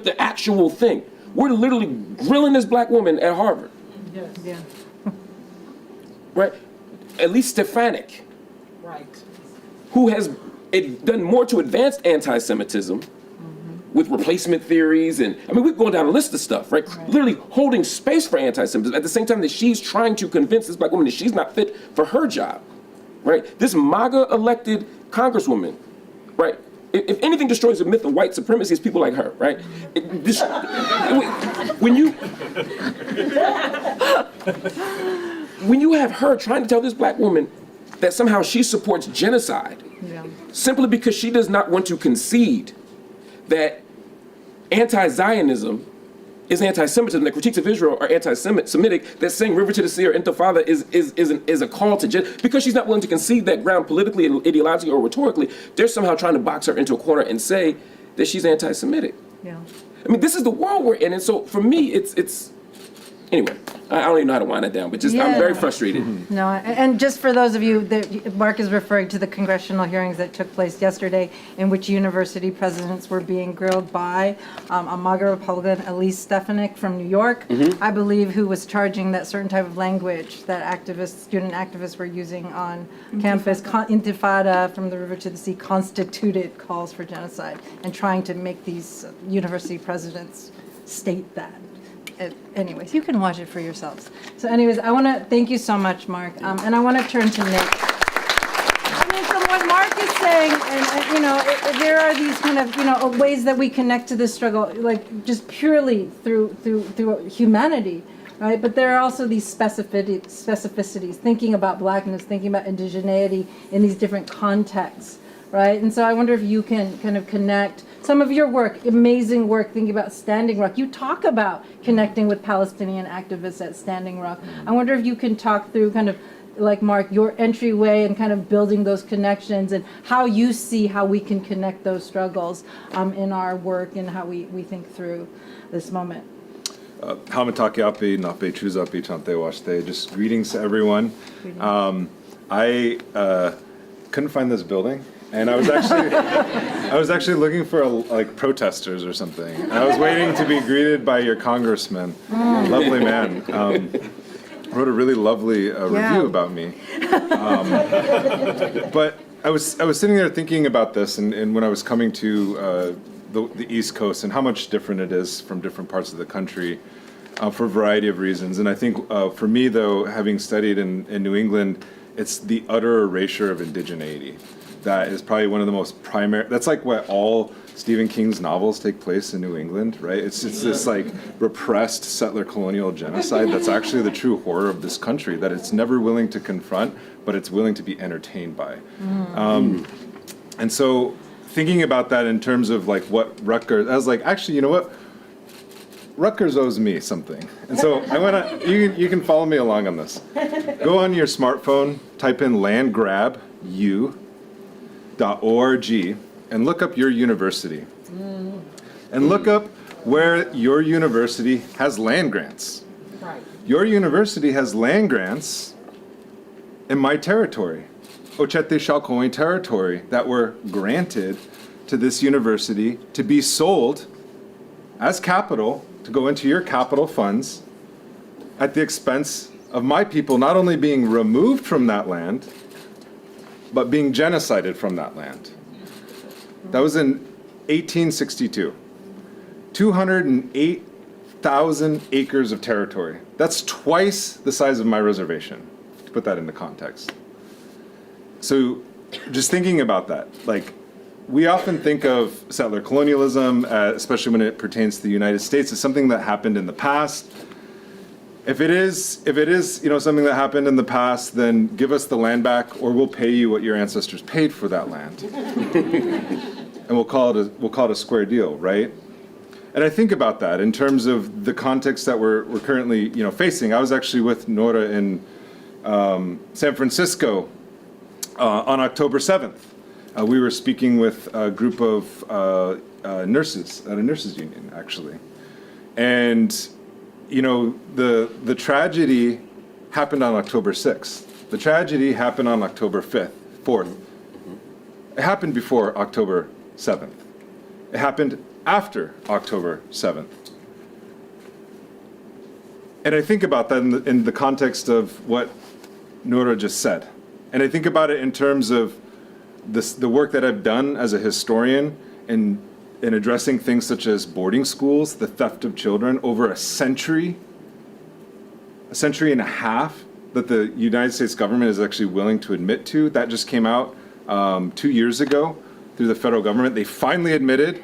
the actual thing. We're literally grilling this black woman at Harvard, Yes. Yeah. right? At least Stefanik, Right. who has done more to advance anti-Semitism with replacement theories, and I mean, we're going down a list of stuff, right? Literally holding space for anti-Semitism at the same time that she's trying to convince this black woman that she's not fit for her job, right? This MAGA elected congresswoman, right? If anything destroys the myth of white supremacy, it's people like her, right? When you have her trying to tell this black woman that somehow she supports genocide, Yeah. simply because she does not want to concede that anti-Zionism is anti-Semitism, that critiques of Israel are anti-Semitic, that saying River to the Sea or Intifada is a call to because she's not willing to concede that ground politically, ideologically, or rhetorically, they're somehow trying to box her into a corner and say that she's anti-Semitic. Yeah. I mean, this is the world we're in, and so for me, it's anyway. I don't even know how to wind it down, but just I'm Yeah. very frustrated. No, and just for those of you that Mark is referring to the congressional hearings that took place yesterday, in which university presidents were being grilled by a MAGA Republican, Elise Stefanik from New York, I believe, who was charging that certain type of language that student activists were using on campus. Intifada from the River to the Sea constituted calls for genocide, and trying to make these university presidents state that. Anyways, you can watch it for yourselves. So anyways, I want to thank you so much, Mark. And I want to turn to Nick. I mean, from what Mark is saying, and there are these kind of, ways that we connect to this struggle, like just purely through humanity, right? But there are also these specificities, thinking about blackness, thinking about indigeneity in these different contexts, right? And so I wonder if you can kind of connect some of your work, amazing work, thinking about Standing Rock. You talk about connecting with Palestinian activists at Standing Rock. I wonder if you can talk through kind of, like Mark, your entryway and kind of building those connections and how you see how we can connect those struggles in our work and how we think through this moment. Hamataki Nape Chuzapi Chante Washte. Just greetings to everyone. I couldn't find this building. And I was actually looking for like protesters or something. And I was waiting to be greeted by your congressman, lovely man. Wrote a really lovely review about me. But I was sitting there thinking about this, and when I was coming to the East Coast and how much different it is from different parts of the country for a variety of reasons. And I think for me, though, having studied in New England, it's the utter erasure of indigeneity. That is probably one of the most primary, that's like what all Stephen King's novels take place in New England, right? It's this like repressed settler colonial genocide that's actually the true horror of this country, that it's never willing to confront, but it's willing to be entertained by. And so thinking about that in terms of like what Rutgers, I was like, actually, you know what? Rutgers owes me something. And so I went on, you can follow me along on this. Go on your smartphone, type in landgrabu.org and look up your university. And look up where your university has land grants. Right. Your university has land grants in my territory, Ochete Shalcoin territory, that were granted to this university to be sold as capital, to go into your capital funds at the expense of my people not only being removed from that land, but being genocided from that land. That was in 1862. 208,000 acres of territory. That's twice the size of my reservation, to put that into context. So just thinking about that, like we often think of settler colonialism, especially when it pertains to the United States, as something that happened in the past. If it is, something that happened in the past, then give us the land back, or we'll pay you what your ancestors paid for that land, and we'll call it a square deal, right? And I think about that in terms of the context that we're currently, facing. I was actually with Noura in San Francisco on October 7th. We were speaking with a group of nurses at a nurses union, actually, and the tragedy happened on October 6th. The tragedy happened on October 4th. It happened before October 7th. It happened after October 7th. And I think about that in the context of what Noura just said. And I think about it in terms of the work that I've done as a historian in addressing things such as boarding schools, the theft of children over a century and a half that the United States government is actually willing to admit to. That just came out 2 years ago through the federal government. They finally admitted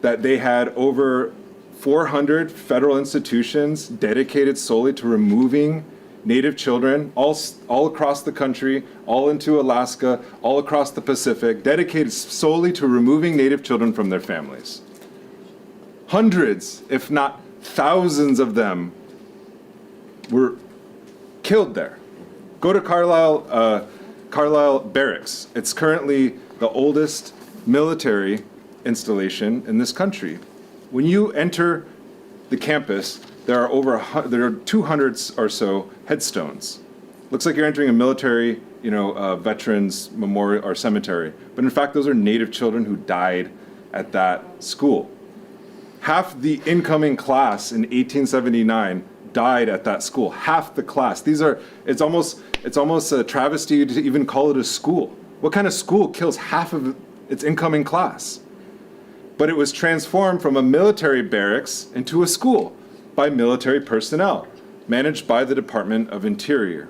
that they had over 400 federal institutions dedicated solely to removing Native children all across the country, all into Alaska, all across the Pacific, dedicated solely to removing Native children from their families. Hundreds, if not thousands of them were killed there. Go to Carlisle Barracks. It's currently the oldest military installation in this country. When you enter the campus, there are 200 or so headstones. Looks like you're entering a military, veterans memorial or cemetery. But in fact, those are Native children who died at that school. Half the incoming class in 1879 died at that school. Half the class. It's almost a travesty to even call it a school. What kind of school kills half of its incoming class? But it was transformed from a military barracks into a school by military personnel, managed by the Department of Interior.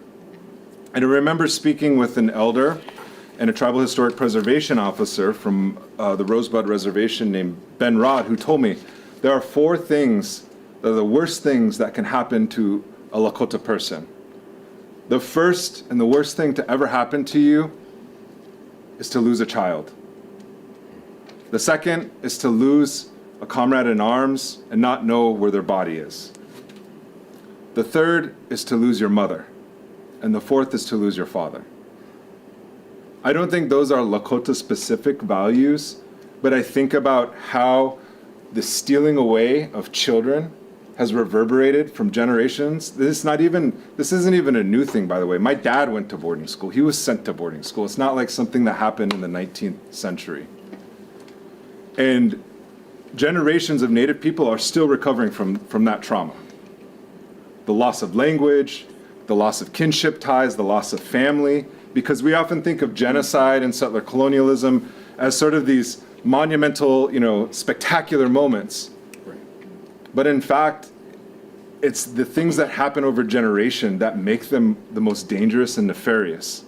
And I remember speaking with an elder and a tribal historic preservation officer from the Rosebud Reservation named Ben Rod, who told me there are 4 things that are the worst things that can happen to a Lakota person. The first and the worst thing to ever happen to you is to lose a child. The second is to lose a comrade in arms and not know where their body is. The third is to lose your mother. And the fourth is to lose your father. I don't think those are Lakota-specific values, but I think about how the stealing away of children has reverberated from generations. This isn't even a new thing, by the way. My dad went to boarding school. He was sent to boarding school. It's not like something that happened in the 19th century. And generations of Native people are still recovering from that trauma. The loss of language, the loss of kinship ties, the loss of family, because we often think of genocide and settler colonialism as sort of these monumental, spectacular moments. Right. But in fact, it's the things that happen over generation that make them the most dangerous and nefarious.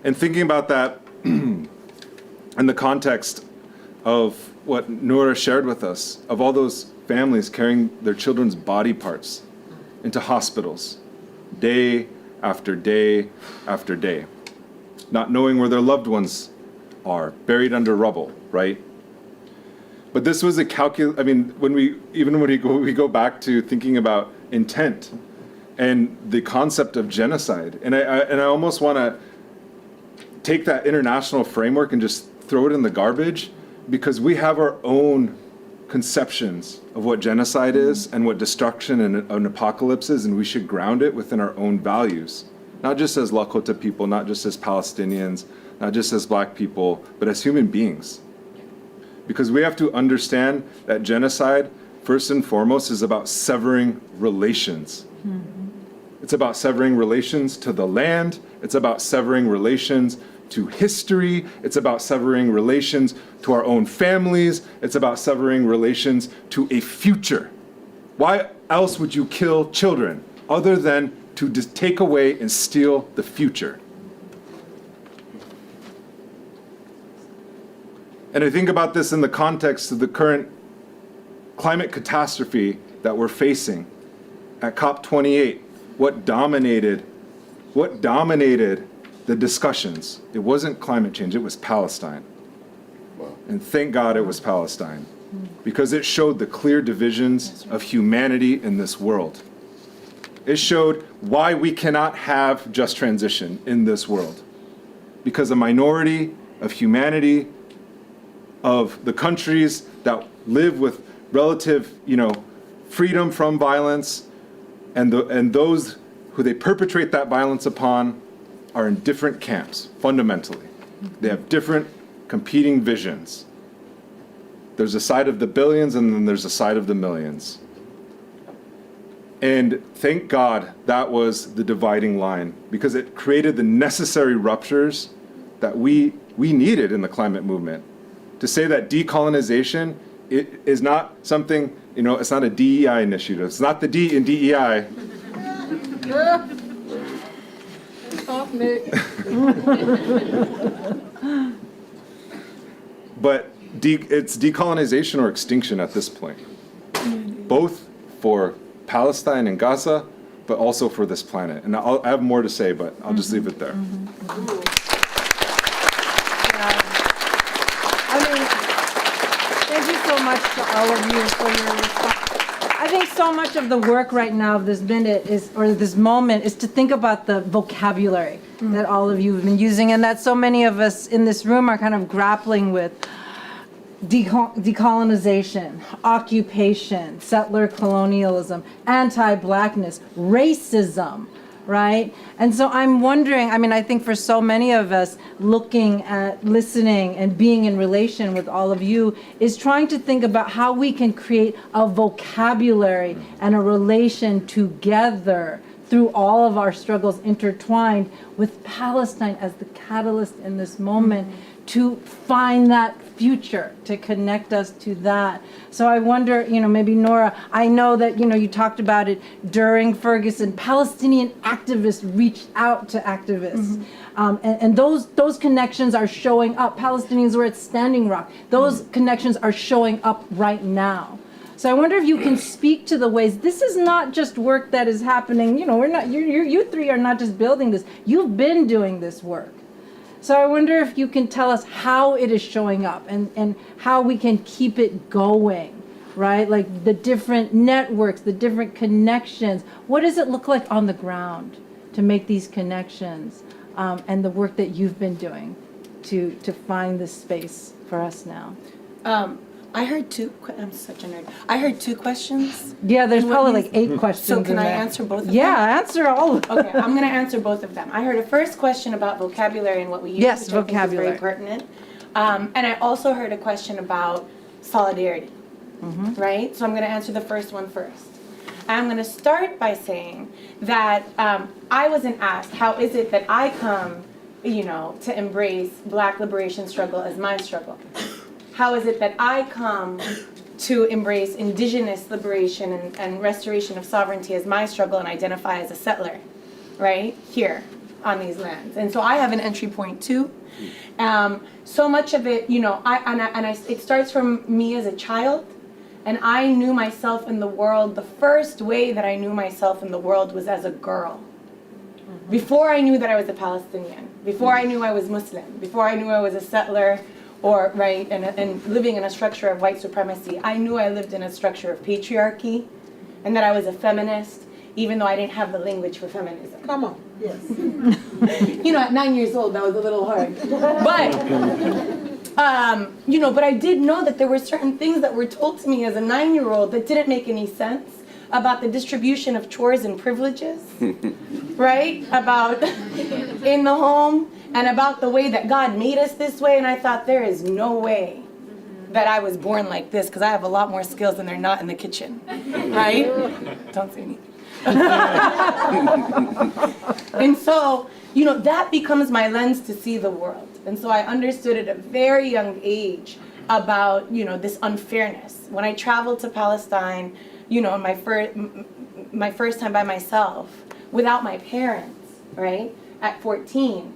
And thinking about that in the context of what Noura shared with us, of all those families carrying their children's body parts into hospitals, day after day after day, not knowing where their loved ones are, buried under rubble, right? But this was when we go back to thinking about intent and the concept of genocide, and I almost want to take that international framework and just throw it in the garbage, because we have our own conceptions of what genocide is and what destruction and an apocalypse is, and we should ground it within our own values, not just as Lakota people, not just as Palestinians, not just as Black people, but as human beings. Because we have to understand that genocide, first and foremost, is about severing relations. Mm-hmm. It's about severing relations to the land. It's about severing relations to history. It's about severing relations to our own families. It's about severing relations to a future. Why else would you kill children other than to just take away and steal the future? And I think about this in the context of the current climate catastrophe that we're facing. At COP28, what dominated the discussions? It wasn't climate change, it was Palestine. And thank God it was Palestine, because it showed the clear divisions of humanity in this world. It showed why we cannot have just transition in this world. Because a minority of humanity, of the countries that live with relative, freedom from violence, and those who they perpetrate that violence upon are in different camps, fundamentally. They have different competing visions. There's a side of the billions and then there's a side of the millions. And thank God that was the dividing line, because it created the necessary ruptures that we needed in the climate movement. To say that decolonization is not something, it's not a DEI initiative. It's not the D in DEI. Stop, Nick. But it's decolonization or extinction at this point, both for Palestine and Gaza, but also for this planet. And I have more to say, but I'll just leave it there. Thank you so much to all of you for your response. I think so much of the work right now of this minute this moment is to think about the vocabulary that all of you have been using, and that so many of us in this room are kind of grappling with. Decolonization, occupation, settler colonialism, anti-blackness, racism, right? And so I'm wondering, I think for so many of us, looking at, listening, and being in relation with all of you is trying to think about how we can create a vocabulary and a relation together through all of our struggles, intertwined with Palestine as the catalyst in this moment to find that future, to connect us to that. So I wonder, maybe Noura, I know that, you talked about it during Ferguson. Palestinian activists reached out to activists. And those connections are showing up. Palestinians were at Standing Rock. Those connections are showing up right now. So I wonder if you can speak to the ways, this is not just work that is happening, you three are not just building this, you've been doing this work. So I wonder if you can tell us how it is showing up and how we can keep it going, right? Like the different networks, the different connections. What does it look like on the ground to make these connections, and the work that you've been doing to find this space for us now? I heard I'm such a nerd. I heard two questions. Yeah, there's probably like 8 questions. So can in I there. answer both of them? Yeah, answer all of them. Okay, I'm going to answer both of them. I heard a first question about vocabulary and what we use, Yes, which I think is vocabulary. very pertinent. And I also heard a question about solidarity, right? So I'm going to answer the first one first. I'm going to start by saying that I wasn't asked, how is it that I come, to embrace Black liberation struggle as my struggle? How is it that I come to embrace Indigenous liberation and restoration of sovereignty as my struggle and identify as a settler, right, here on these lands? And so I have an entry point too. So much of it, it starts from me as a child, and I knew myself in the world. The first way that I knew myself in the world was as a girl. Before I knew that I was a Palestinian, before I knew I was Muslim, before I knew I was a settler, or right, and living in a structure of white supremacy, I knew I lived in a structure of patriarchy, and that I was a feminist, even though I didn't have the language for feminism. Come on. Yes. At 9 years old, that was a little hard. But, but I did know that there were certain things that were told to me as a 9-year-old that didn't make any sense about the distribution of chores and privileges, right? About in the home, and about the way that God made us this way. And I thought, there is no way that I was born like this, because I have a lot more skills than they're not in the kitchen, right? Don't say anything. And so, that becomes my lens to see the world. And so I understood at a very young age about, this unfairness. When I traveled to Palestine, my first time by myself, without my parents, right, at 14,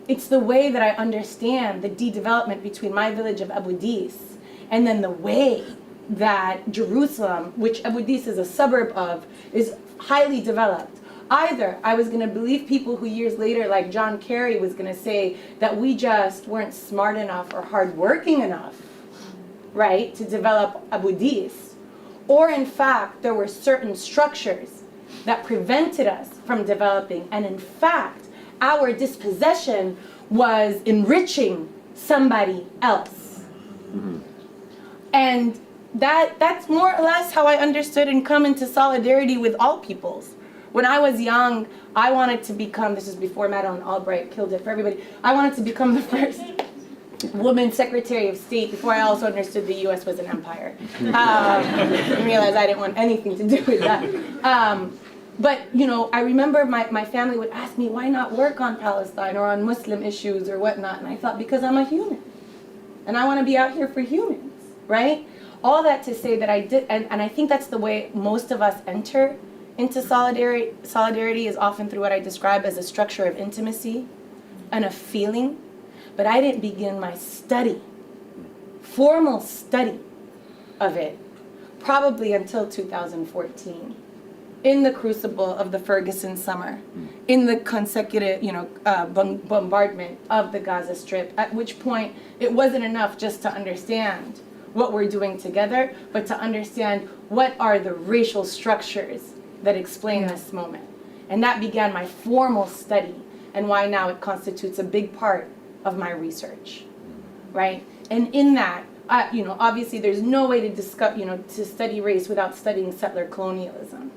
It's the way that I understand the de-development between my village of Abu Dis and then the way that Jerusalem, which Abu Dis is a suburb of, is highly developed. Either I was going to believe people who years later, like John Kerry, was going to say that we just weren't smart enough or hardworking enough, right, to develop Abu Dis, or in fact, there were certain structures that prevented us from developing, and in fact, our dispossession was enriching somebody else. And that's more or less how I understood and come into solidarity with all peoples. When I was young, I wanted to become, this is before Madeleine Albright killed it for everybody, I wanted to become the first woman Secretary of State before I also understood the US was an empire. And realized I didn't want anything to do with that. But, you know, I remember my family would ask me, why not work on Palestine or on Muslim issues or whatnot? And I thought, because I'm a human. And I want to be out here for humans, right? All that to say that I did, and I think that's the way most of us enter into solidarity. Solidarity is often through what I describe as a structure of intimacy and a feeling. But I didn't begin my study, formal study of it, probably until 2014. In the crucible of the Ferguson summer, in the consecutive, bombardment of the Gaza Strip, at which point it wasn't enough just to understand what we're doing together, but to understand what are the racial structures that explain this moment. And that began my formal study, and why now it constitutes a big part of my research, right? And in that, obviously there's no way to discuss, to study race without studying settler colonialism.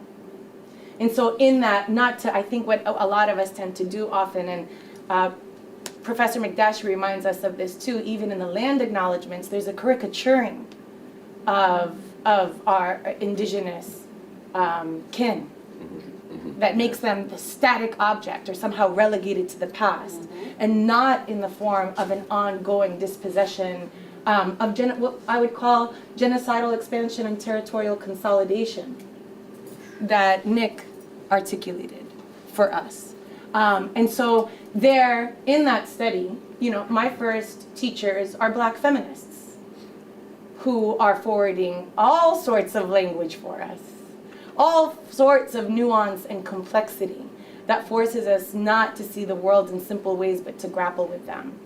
And so in that, I think what a lot of us tend to do often, and Professor McDashie reminds us of this too, even in the land acknowledgements, there's a caricaturing of our indigenous kin that makes them the static object or somehow relegated to the past, and not in the form of an ongoing dispossession of what I would call genocidal expansion and territorial consolidation that Nick articulated for us. And so there, in that study, my first teachers are Black feminists who are forwarding all sorts of language for us, all sorts of nuance and complexity that forces us not to see the world in simple ways, but to grapple with them.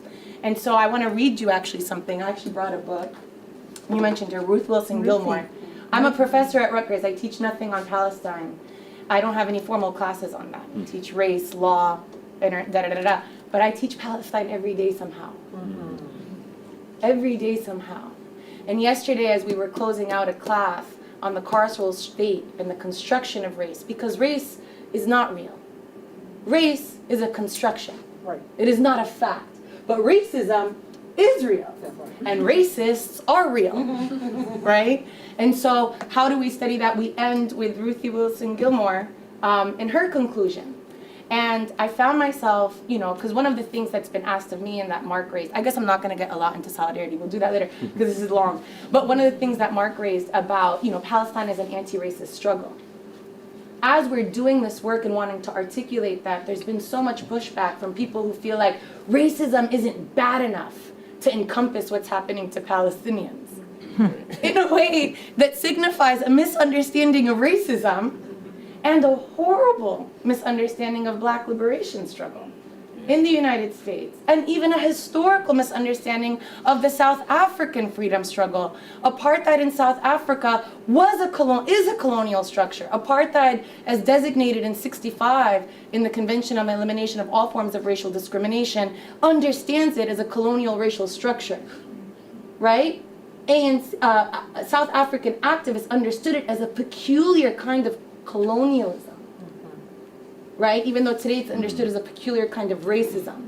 And so I want to read you actually something. I actually brought a book. You mentioned her, Ruth Wilson Gilmore. I'm a professor at Rutgers. I teach nothing on Palestine. I don't have any formal classes on that. I teach race, law, but I teach Palestine every day somehow. Every day somehow. And yesterday, as we were closing out a class on the carceral state and the construction of race, because race is not real. Race is a construction. Right. It is not a fact. But racism is real. And racists are real. Right? And so how do we study that? We end with Ruthie Wilson Gilmore in her conclusion. And I found myself, because one of the things that's been asked of me and that Marc raised, I guess I'm not going to get a lot into solidarity. We'll do that later because this is long. But one of the things that Marc raised about, Palestine as an anti-racist struggle. As we're doing this work and wanting to articulate that, there's been so much pushback from people who feel like racism isn't bad enough to encompass what's happening to Palestinians. In a way that signifies a misunderstanding of racism and a horrible misunderstanding of Black liberation struggle in the United States, and even a historical misunderstanding of the South African freedom struggle. Apartheid in South Africa is a colonial structure. Apartheid, as designated in '65 in the Convention on the Elimination of All Forms of Racial Discrimination, understands it as a colonial racial structure, right? And South African activists understood it as a peculiar kind of colonialism, right? Even though today it's understood as a peculiar kind of racism.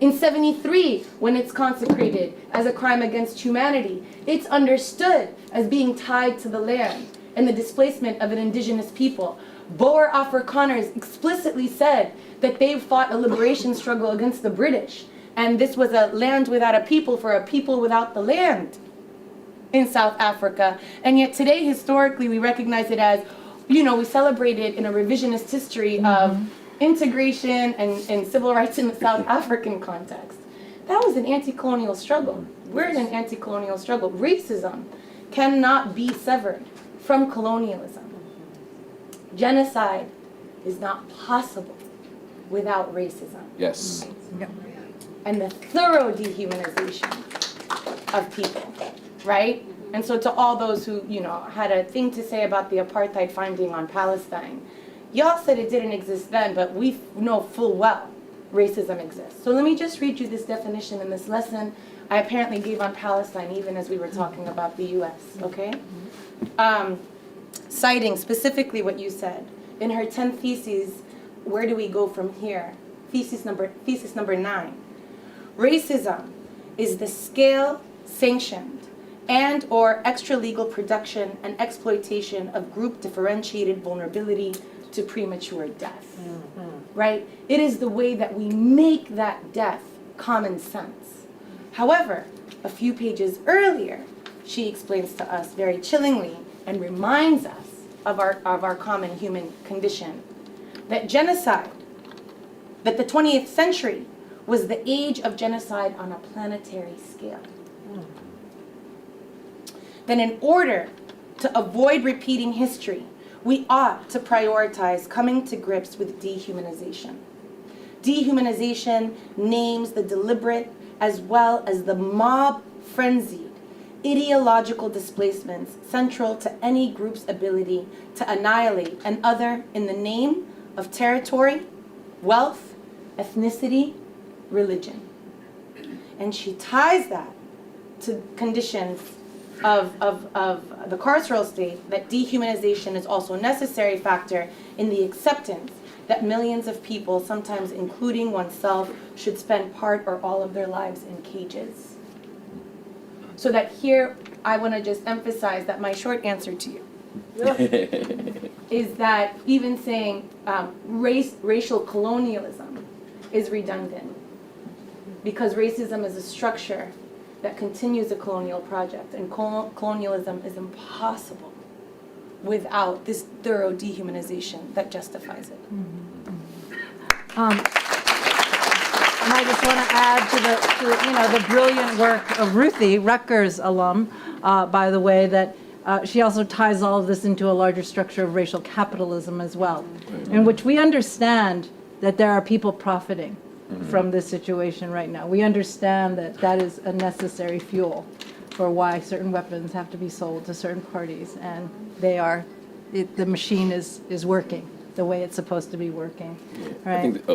In '73, when it's consecrated as a crime against humanity, it's understood as being tied to the land and the displacement of an indigenous people. Boer Afrikaners explicitly said that they fought a liberation struggle against the British, and this was a land without a people for a people without the land in South Africa. And yet today, historically, we recognize it as, we celebrate it in a revisionist history of integration and civil rights in the South African context. That was an anti-colonial struggle. We're in an anti-colonial struggle. Racism cannot be severed from colonialism. Genocide is not possible without racism. Yes. And the thorough dehumanization of people, right? And so to all those who, had a thing to say about the apartheid finding on Palestine, y'all said it didn't exist then, but we know full well racism exists. So let me just read you this definition in this lesson I apparently gave on Palestine, even as we were talking about the U.S., okay? Citing specifically what you said. In her 10 theses, where do we go from here? Thesis number 9. Racism is the scale, sanctioned, and or extra-legal production and exploitation of group differentiated vulnerability to premature death, right? It is the way that we make that death common sense. However, a few pages earlier, she explains to us very chillingly and reminds us of our common human condition, that genocide, that the 20th century was the age of genocide on a planetary scale. Then in order to avoid repeating history, we ought to prioritize coming to grips with dehumanization. Dehumanization names the deliberate as well as the mob-frenzied ideological displacements central to any group's ability to annihilate an other in the name of territory, wealth, ethnicity, religion. And she ties that to conditions of the carceral state, that dehumanization is also a necessary factor in the acceptance that millions of people, sometimes including oneself, should spend part or all of their lives in cages. So that here, I want to just emphasize that my short answer to you is that even saying racial colonialism is redundant, because racism is a structure that continues a colonial project, and colonialism is impossible without this thorough dehumanization that justifies it. And I just want to add to the brilliant work of Ruthie, Rutgers alum, by the way, that she also ties all of this into a larger structure of racial capitalism as well, in which we understand that there are people profiting from this situation right now. We understand that that is a necessary fuel for why certain weapons have to be sold to certain parties, and the machine is working the way it's supposed to be working. Right? I think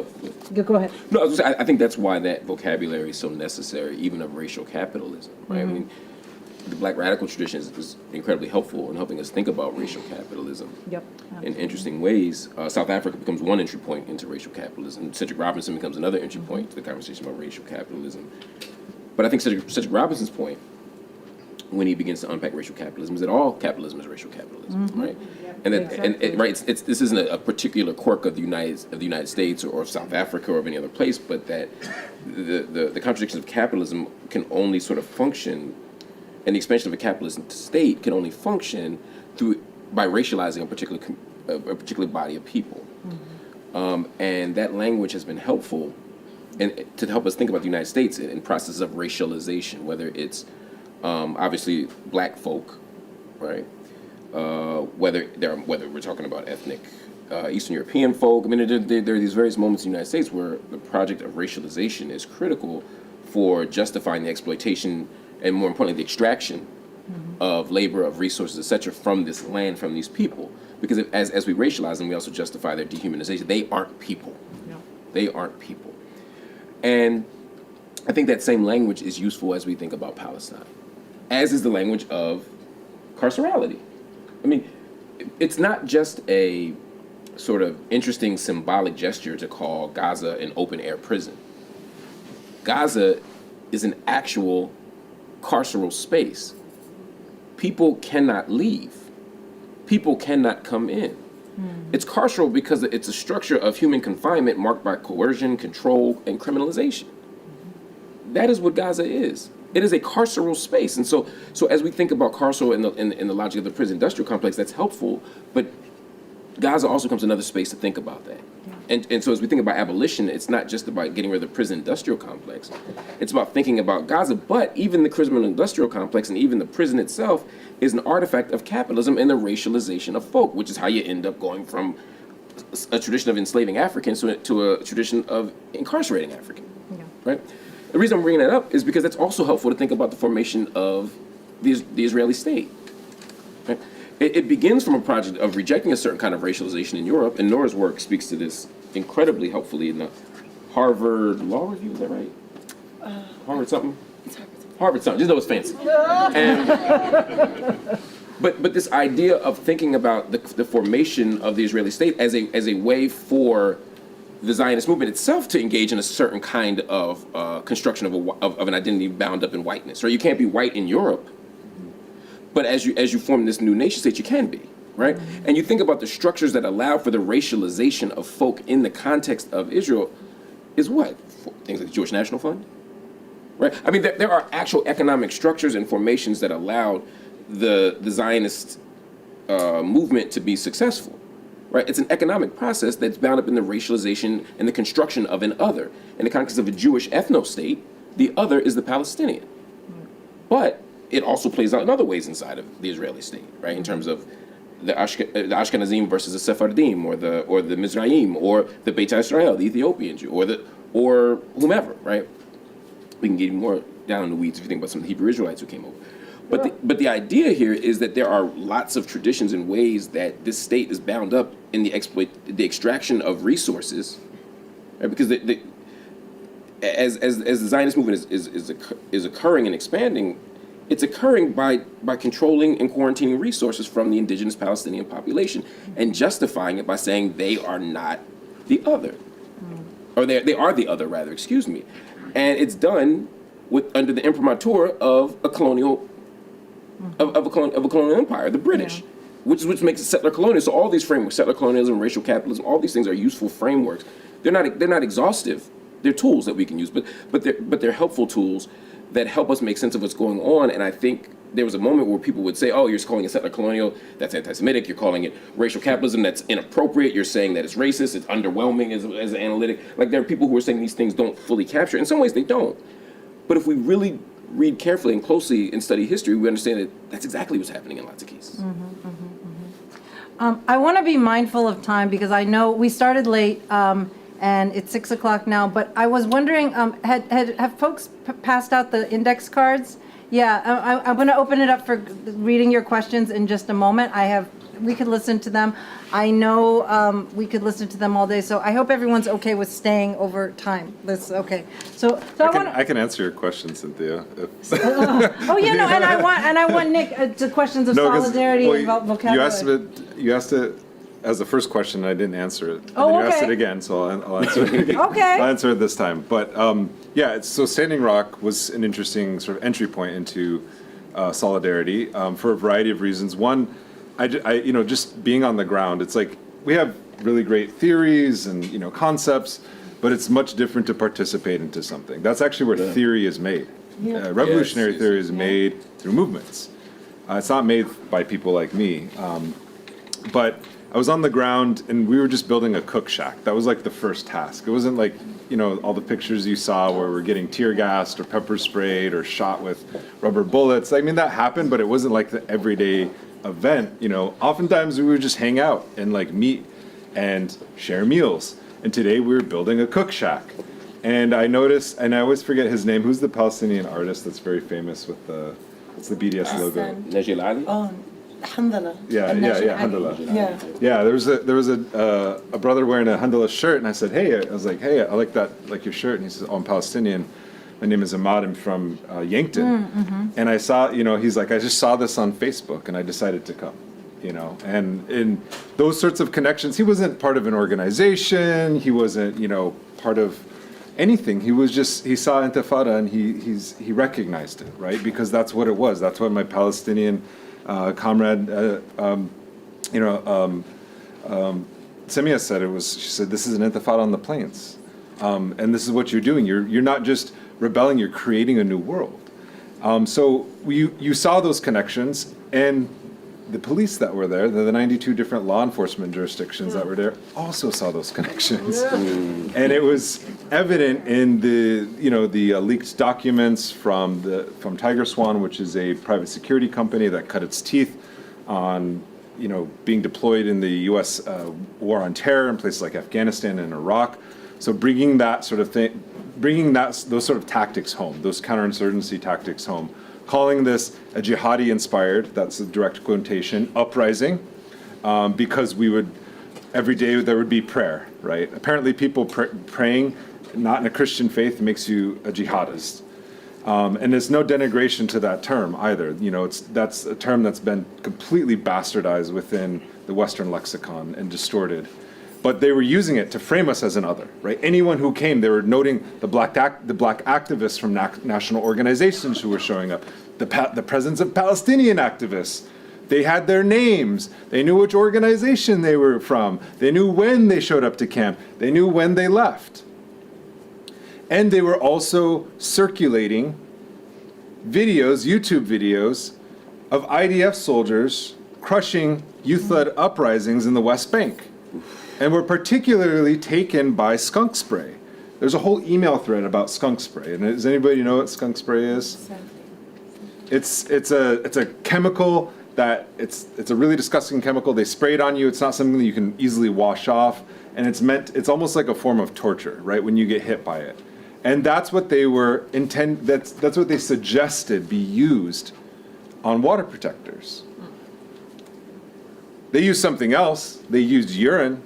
Go ahead. No, I think that's why that vocabulary is so necessary, even of racial capitalism, right? I mean, the Black radical tradition is incredibly helpful in helping us think about racial capitalism in interesting ways. South Africa becomes one entry point into racial capitalism. Cedric Robinson becomes another entry point to the conversation about racial capitalism. But I think Cedric Robinson's point, when he begins to unpack racial capitalism, is that all capitalism is racial capitalism, right? And that, right, this isn't a particular quirk of the United States or of South Africa or of any other place, but that the contradictions of capitalism can only sort of function, and the expansion of a capitalist state can only function by racializing a particular body of people. And that language has been helpful to help us think about the United States in processes of racialization, whether it's obviously Black folk, right? Whether we're talking about ethnic Eastern European folk. I mean, there are these various moments in the United States where the project of racialization is critical for justifying the exploitation and, more importantly, the extraction of labor, of resources, et cetera, from this land, from these people. Because as we racialize them, we also justify their dehumanization. They aren't people. Yeah. They aren't people. And I think that same language is useful as we think about Palestine, as is the language of carcerality. I mean, it's not just a sort of interesting symbolic gesture to call Gaza an open-air prison. Gaza is an actual carceral space. People cannot leave. People cannot come in. It's carceral because it's a structure of human confinement marked by coercion, control, and criminalization. That is what Gaza is. It is a carceral space. And so as we think about carceral in the logic of the prison industrial complex, that's helpful, but Gaza also becomes another space to think about that. And so as we think about abolition, it's not just about getting rid of the prison industrial complex. It's about thinking about Gaza. But even the prison industrial complex and even the prison itself is an artifact of capitalism and the racialization of folk, which is how you end up going from a tradition of enslaving Africans to a tradition of incarcerating Africans, right? The reason I'm bringing that up is because that's also helpful to think about the formation of the Israeli state. Right? It begins from a project of rejecting a certain kind of racialization in Europe, and Noura's work speaks to this incredibly helpfully in the Harvard Law Review, is that right? Harvard something? Harvard something, just know it's fancy. And, but this idea of thinking about the formation of the Israeli state as a way for the Zionist movement itself to engage in a certain kind of construction of an identity bound up in whiteness. Right? You can't be white in Europe, but as you form this new nation state, you can be, right? Mm-hmm. And you think about the structures that allow for the racialization of folk in the context of Israel is what? Things like the Jewish National Fund, right? I mean, there are actual economic structures and formations that allowed the Zionist movement to be successful, right? It's an economic process that's bound up in the racialization and the construction of an other. In the context of a Jewish ethno-state, the other is the Palestinian. But it also plays out in other ways inside of the Israeli state, right? In terms of the Ashkenazim versus the Sephardim, or the Mizraim, or the Beit Israel, the Ethiopian Jew, or whomever, right? We can get more down in the weeds if you think about some of the Hebrew Israelites who came over. But the idea here is that there are lots of traditions and ways that this state is bound up in the extraction of resources, right? Because as the Zionist movement is occurring and expanding, it's occurring by controlling and quarantining resources from the indigenous Palestinian population and justifying it by saying they are not the other, or they are the other rather. Excuse me, and it's done under the imprimatur of a colonial. Of a colonial empire, the British, which makes it settler colonial. So all these frameworks, settler colonialism, racial capitalism, all these things are useful frameworks. They're not exhaustive. They're tools that we can use, but they're helpful tools that help us make sense of what's going on. And I think there was a moment where people would say, "Oh, you're calling it settler colonial. That's anti-Semitic. You're calling it racial capitalism. That's inappropriate. You're saying that it's racist. It's underwhelming as an analytic." Like there are people who are saying these things don't fully capture. In some ways, they don't. But if we really read carefully and closely and study history, we understand that that's exactly what's happening in lots of cases. I want to be mindful of time because I know we started late and it's 6 o'clock now, but I was wondering, have folks passed out the index cards? Yeah, I'm going to open it up for reading your questions in just a moment. We could listen to them. I know we could listen to them all day, so I hope everyone's okay with staying over time. That's okay. So I can answer your question, Cynthia. Oh yeah, no, and I want Nick to questions of solidarity and vocabulary. You asked it as the first question, and I didn't answer it. Oh, and okay. You asked it again, so I'll answer it again. Okay. I'll answer it this time. But so Standing Rock was an interesting sort of entry point into solidarity for a variety of reasons. One, I just being on the ground, it's like we have really great theories and concepts, but it's much different to participate into something. That's actually where theory is made. Revolutionary theory is made through movements. It's not made by people like me. But I was on the ground and we were just building a cook shack. That was like the first task. It wasn't like, all the pictures you saw where we're getting tear gassed or pepper sprayed or shot with rubber bullets. I mean, that happened, but it wasn't like the everyday event. Oftentimes we would just hang out and like meet and share meals. And today we were building a cook shack. And I noticed, and I always forget his name, who's the Palestinian artist that's very famous with the BDS logo? Najil Ali? Oh, Alhamdulillah. Yeah, Alhamdulillah. Yeah, there was a brother wearing a Alhamdulillah shirt, and I said, hey, I like that, like your shirt. And he says, oh, I'm Palestinian. My name is Ahmad. I'm from Yankton. And I saw, he's like, I just saw this on Facebook, and I decided to come. And in those sorts of connections, he wasn't part of an organization. He wasn't, part of anything. He was just, he saw Intifada and he recognized it, right? Because that's what it was. That's what my Palestinian comrade, Sylvia said. She said, this is an Intifada on the plains. And this is what you're doing. You're not just rebelling, you're creating a new world. So you saw those connections, and the police that were there, the 92 different law enforcement jurisdictions that were there, also saw those connections. And it was evident in the leaked documents from Tiger Swan, which is a private security company that cut its teeth on being deployed in the U.S. War on terror in places like Afghanistan and Iraq. So bringing that sort of thing, those sort of tactics home, those counterinsurgency tactics home, calling this a jihadi-inspired, that's a direct quotation, uprising, because every day there would be prayer, right? Apparently people praying, not in a Christian faith, makes you a jihadist. And there's no denigration to that term either. That's a term that's been completely bastardized within the Western lexicon and distorted. But they were using it to frame us as an other, right? Anyone who came, they were noting the black activists from national organizations who were showing up, the presence of Palestinian activists. They had their names. They knew which organization they were from. They knew when they showed up to camp. They knew when they left. And they were also circulating videos, YouTube videos, of IDF soldiers crushing youth-led uprisings in the West Bank. And were particularly taken by skunk spray. There's a whole email thread about skunk spray. And does anybody know what skunk spray is? It's a chemical that it's a really disgusting chemical. They spray it on you. It's not something that you can easily wash off. And it's almost like a form of torture, right? When you get hit by it. And that's what they were that's what they suggested be used on water protectors. They used something else. They used urine.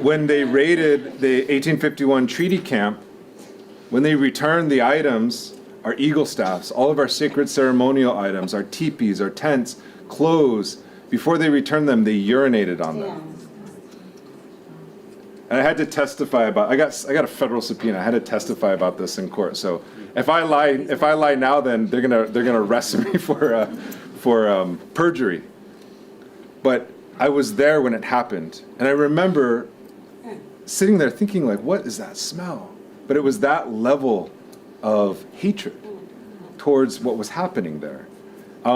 When they raided the 1851 treaty camp, when they returned the items, our eagle staffs, all of our sacred ceremonial items, our teepees, our tents, clothes, before they returned them, they urinated on them. And I had to testify about. I got a federal subpoena. I had to testify about this in court. So if I lie now, then they're gonna arrest me for perjury. But I was there when it happened, and I remember sitting there thinking, like, what is that smell? But it was that level of hatred towards what was happening there.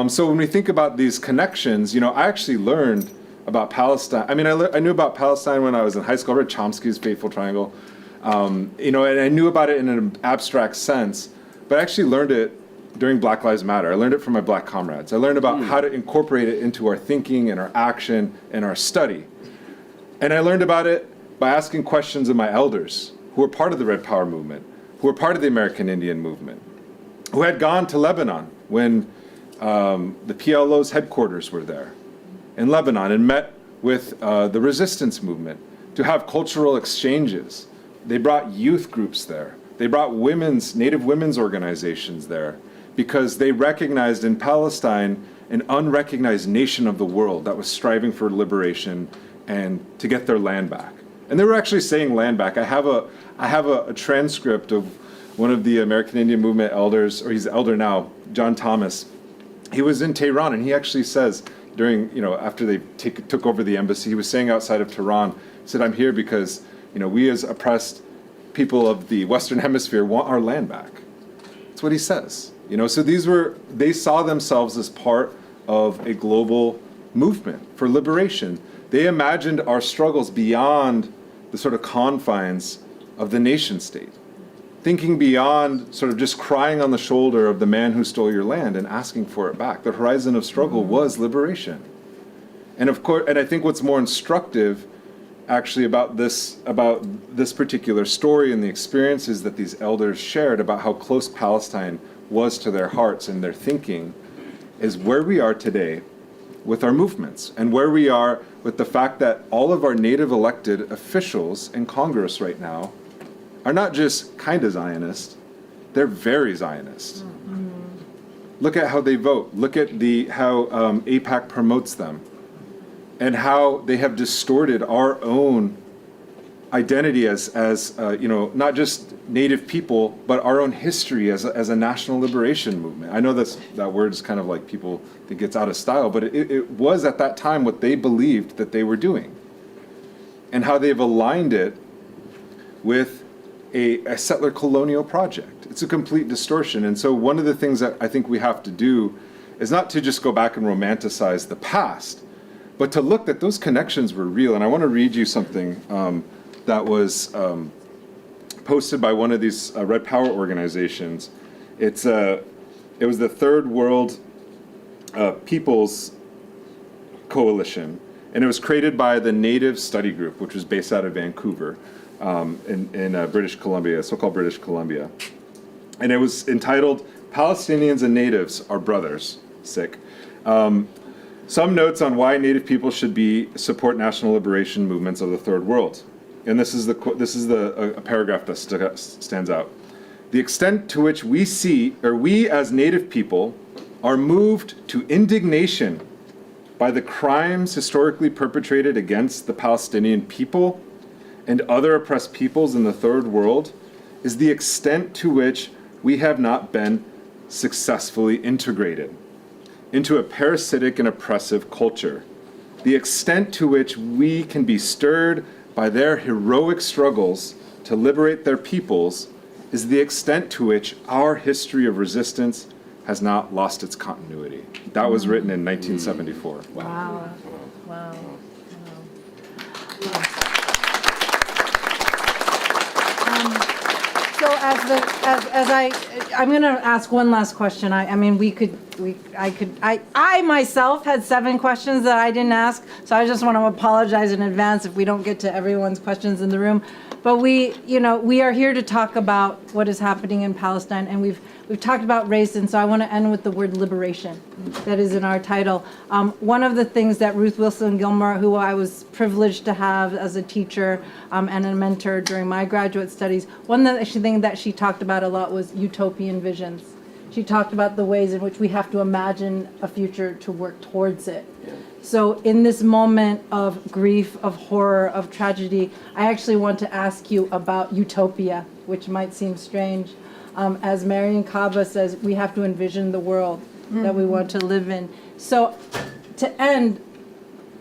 So when we think about these connections, I actually learned about Palestine. I mean, I knew about Palestine when I was in high school. I read Chomsky's Fateful Triangle, and I knew about it in an abstract sense, but I actually learned it during Black Lives Matter. I learned it from my black comrades. I learned about how to incorporate it into our thinking and our action and our study. And I learned about it by asking questions of my elders who were part of the Red Power movement, who were part of the American Indian movement, who had gone to Lebanon when the PLO's headquarters were there in Lebanon and met with the resistance movement to have cultural exchanges. They brought youth groups there. They brought Native women's organizations there, because they recognized in Palestine an unrecognized nation of the world that was striving for liberation and to get their land back. And they were actually saying land back. I have a transcript of one of the American Indian Movement elders, or he's elder now, John Thomas. He was in Tehran, and he actually says after they took over the embassy, he was saying outside of Tehran, he said, I'm here because we as oppressed people of the Western Hemisphere want our land back. That's what he says. So they saw themselves as part of a global movement for liberation. They imagined our struggles beyond the sort of confines of the nation state, thinking beyond sort of just crying on the shoulder of the man who stole your land and asking for it back. The horizon of struggle was liberation. And of course, and I think what's more instructive actually about this particular story and the experiences that these elders shared about how close Palestine was to their hearts and their thinking is where we are today with our movements, and where we are with the fact that all of our native elected officials in Congress right now are not just kind of Zionist, they're very Zionist. Look at how they vote. Look at how AIPAC promotes them, and how they have distorted our own identity as not just Native people, but our own history as a national liberation movement. I know that word is kind of like people think it's out of style, but it was at that time what they believed that they were doing, and how they've aligned it with a settler colonial project. It's a complete distortion. And so one of the things that I think we have to do is not to just go back and romanticize the past, but to look that those connections were real. And I want to read you something that was posted by one of these Red Power organizations. It was the Third World People's Coalition, and it was created by the Native Study Group, which was based out of Vancouver in British Columbia, so-called British Columbia. And it was entitled, Palestinians and Natives Are Brothers, sick. Some notes on why Native people should support national liberation movements of the Third World. And this is a paragraph that stands out. The extent to which we as Native people are moved to indignation by the crimes historically perpetrated against the Palestinian people and other oppressed peoples in the Third World is the extent to which we have not been successfully integrated into a parasitic and oppressive culture. The extent to which we can be stirred by their heroic struggles to liberate their peoples is the extent to which our history of resistance has not lost its continuity. That was written in 1974. Wow. So I'm going to ask one last question. I myself had 7 questions that I didn't ask, so I just want to apologize in advance if we don't get to everyone's questions in the room. But we are here to talk about what is happening in Palestine, and we've talked about race, and so I want to end with the word liberation that is in our title. One of the things that Ruth Wilson Gilmore, who I was privileged to have as a teacher and a mentor during my graduate studies, one thing that she talked about a lot was utopian visions. She talked about the ways in which we have to imagine a future to work towards it. So in this moment of grief, of horror, of tragedy, I actually want to ask you about utopia, which might seem strange. As Marian Kaba says, we have to envision the world that we want to live in. So to end,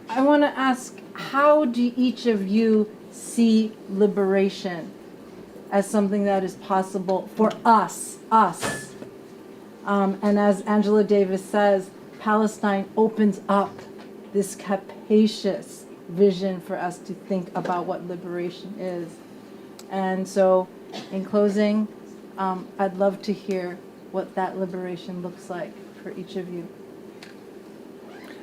I want to ask, how do each of you see liberation as something that is possible for us? And as Angela Davis says, Palestine opens up this capacious vision for us to think about what liberation is. And so, in closing, I'd love to hear what that liberation looks like for each of you.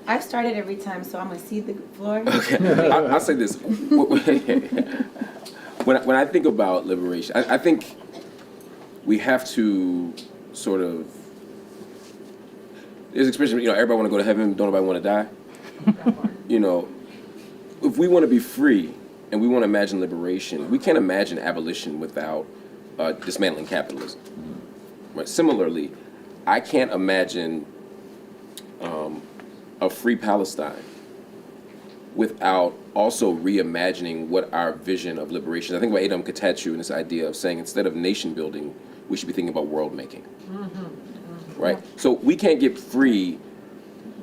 I've started every time, so I'm going to cede the floor. Okay, I'll say this. When I think about liberation, I think we have to sort of, there's an expression, everybody want to go to heaven, don't nobody want to die. If we want to be free and we want to imagine liberation, we can't imagine abolition without dismantling capitalism. Right? Similarly, I can't imagine a free Palestine without also reimagining what our vision of liberation. I think about Adam Katachu and this idea of saying instead of nation building, we should be thinking about world making. Right? So we can't get free,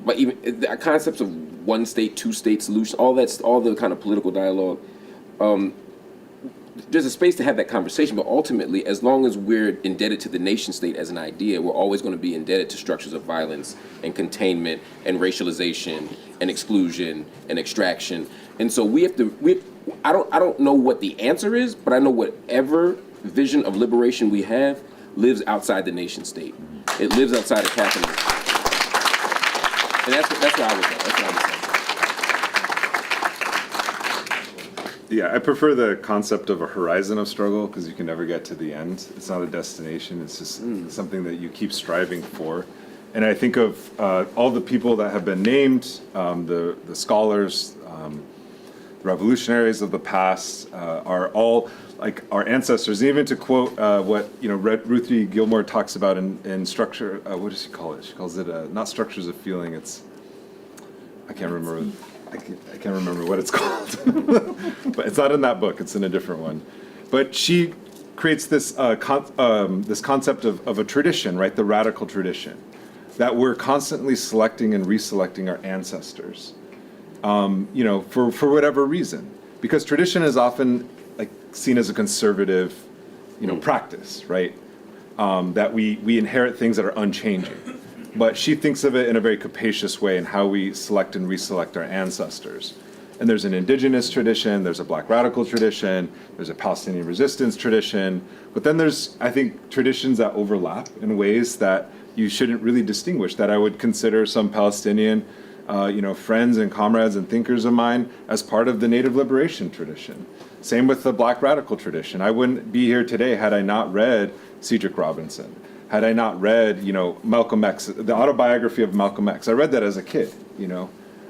but even the concepts of one state, two state solution, all the kind of political dialogue. There's a space to have that conversation, but ultimately, as long as we're indebted to the nation state as an idea, we're always going to be indebted to structures of violence and containment and racialization and exclusion and extraction. And so I don't know what the answer is, but I know whatever vision of liberation we have lives outside the nation state. It lives outside of capitalism. And that's where I would go. That's what I would say. Yeah, I prefer the concept of a horizon of struggle because you can never get to the end. It's not a destination. It's just something that you keep striving for. And I think of all the people that have been named, the scholars, the revolutionaries of the past are all like our ancestors. Even to quote what Ruthie Gilmore talks about in structure. What does she call it? She calls it not structures of feeling. I can't remember what it's called. But it's not in that book. It's in a different one. But she creates this this concept of a tradition, right? The radical tradition, that we're constantly selecting and reselecting our ancestors, for whatever reason, because tradition is often like seen as a conservative, practice, right? That we inherit things that are unchanging. but she thinks of it in a very capacious way in how we select and reselect our ancestors. And there's an indigenous tradition, there's a black radical tradition, there's a Palestinian resistance tradition, but then there's, I think, traditions that overlap in ways that you shouldn't really distinguish, that I would consider some Palestinian friends and comrades and thinkers of mine as part of the Native liberation tradition. Same with the black radical tradition. I wouldn't be here today had I not read Cedric Robinson, had I not read, Malcolm X, the autobiography of Malcolm X. I read that as a kid,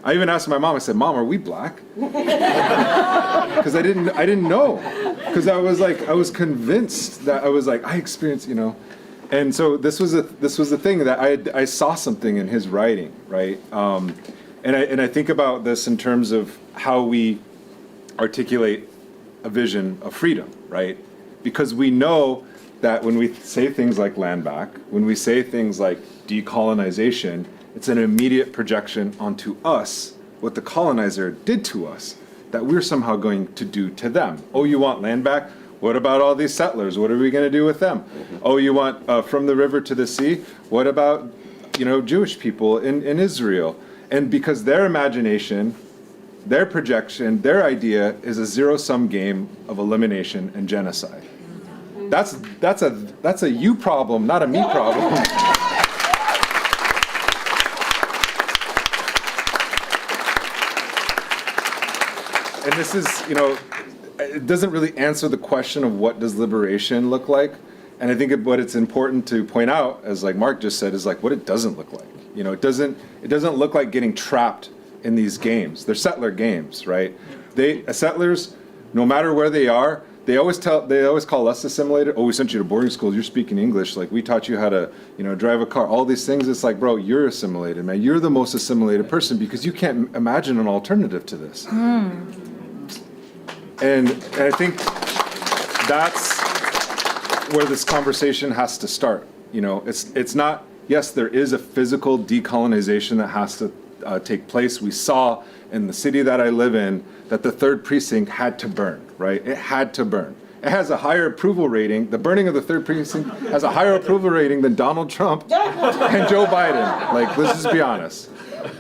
I even asked my mom, I said, Mom, are we black? Because I didn't know. Because I was convinced that I experienced, And so this was the thing that I saw something in his writing, right? And I think about this in terms of how we articulate a vision of freedom, right? Because we know that when we say things like land back, when we say things like decolonization, it's an immediate projection onto us, what the colonizer did to us, that we're somehow going to do to them. Oh, you want land back? What about all these settlers? What are we going to do with them? Oh, you want from the river to the sea? What about, Jewish people in Israel? And because their imagination, their projection, their idea is a zero-sum game of elimination and genocide. That's a you problem, not a me problem. And this is, it doesn't really answer the question of what does liberation look like. And I think what it's important to point out, as like Marc just said, is like what it doesn't look like. It doesn't look like getting trapped in these games. They're settler games, right? Settlers, no matter where they are, they always call us assimilated. Oh, we sent you to boarding school. You're speaking English. Like we taught you how to, drive a car. All these things. It's like, bro, you're assimilated, man. You're the most assimilated person because you can't imagine an alternative to this. And I think that's where this conversation has to start. It's not. Yes, there is a physical decolonization that has to take place. We saw in the city that I live in that the 3rd precinct had to burn, right? It had to burn. It has a higher approval rating. The burning of the 3rd precinct has a higher approval rating than Donald Trump and Joe Biden. Like, let's just be honest.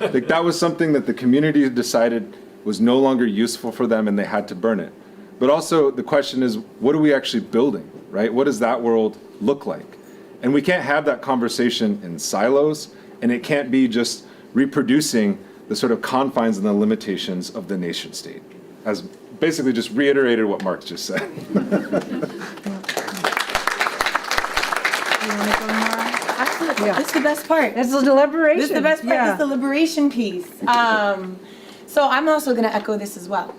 Like, that was something that the community decided was no longer useful for them and they had to burn it. But also the question is, what are we actually building, right? What does that world look like? And we can't have that conversation in silos, and it can't be just reproducing the sort of confines and the limitations of the nation state, as basically just reiterated what Marc just said. Absolutely. Yeah. This is the best part. It's the liberation. This is the best part. Yeah. This is the liberation piece. So I'm also going to echo this as well.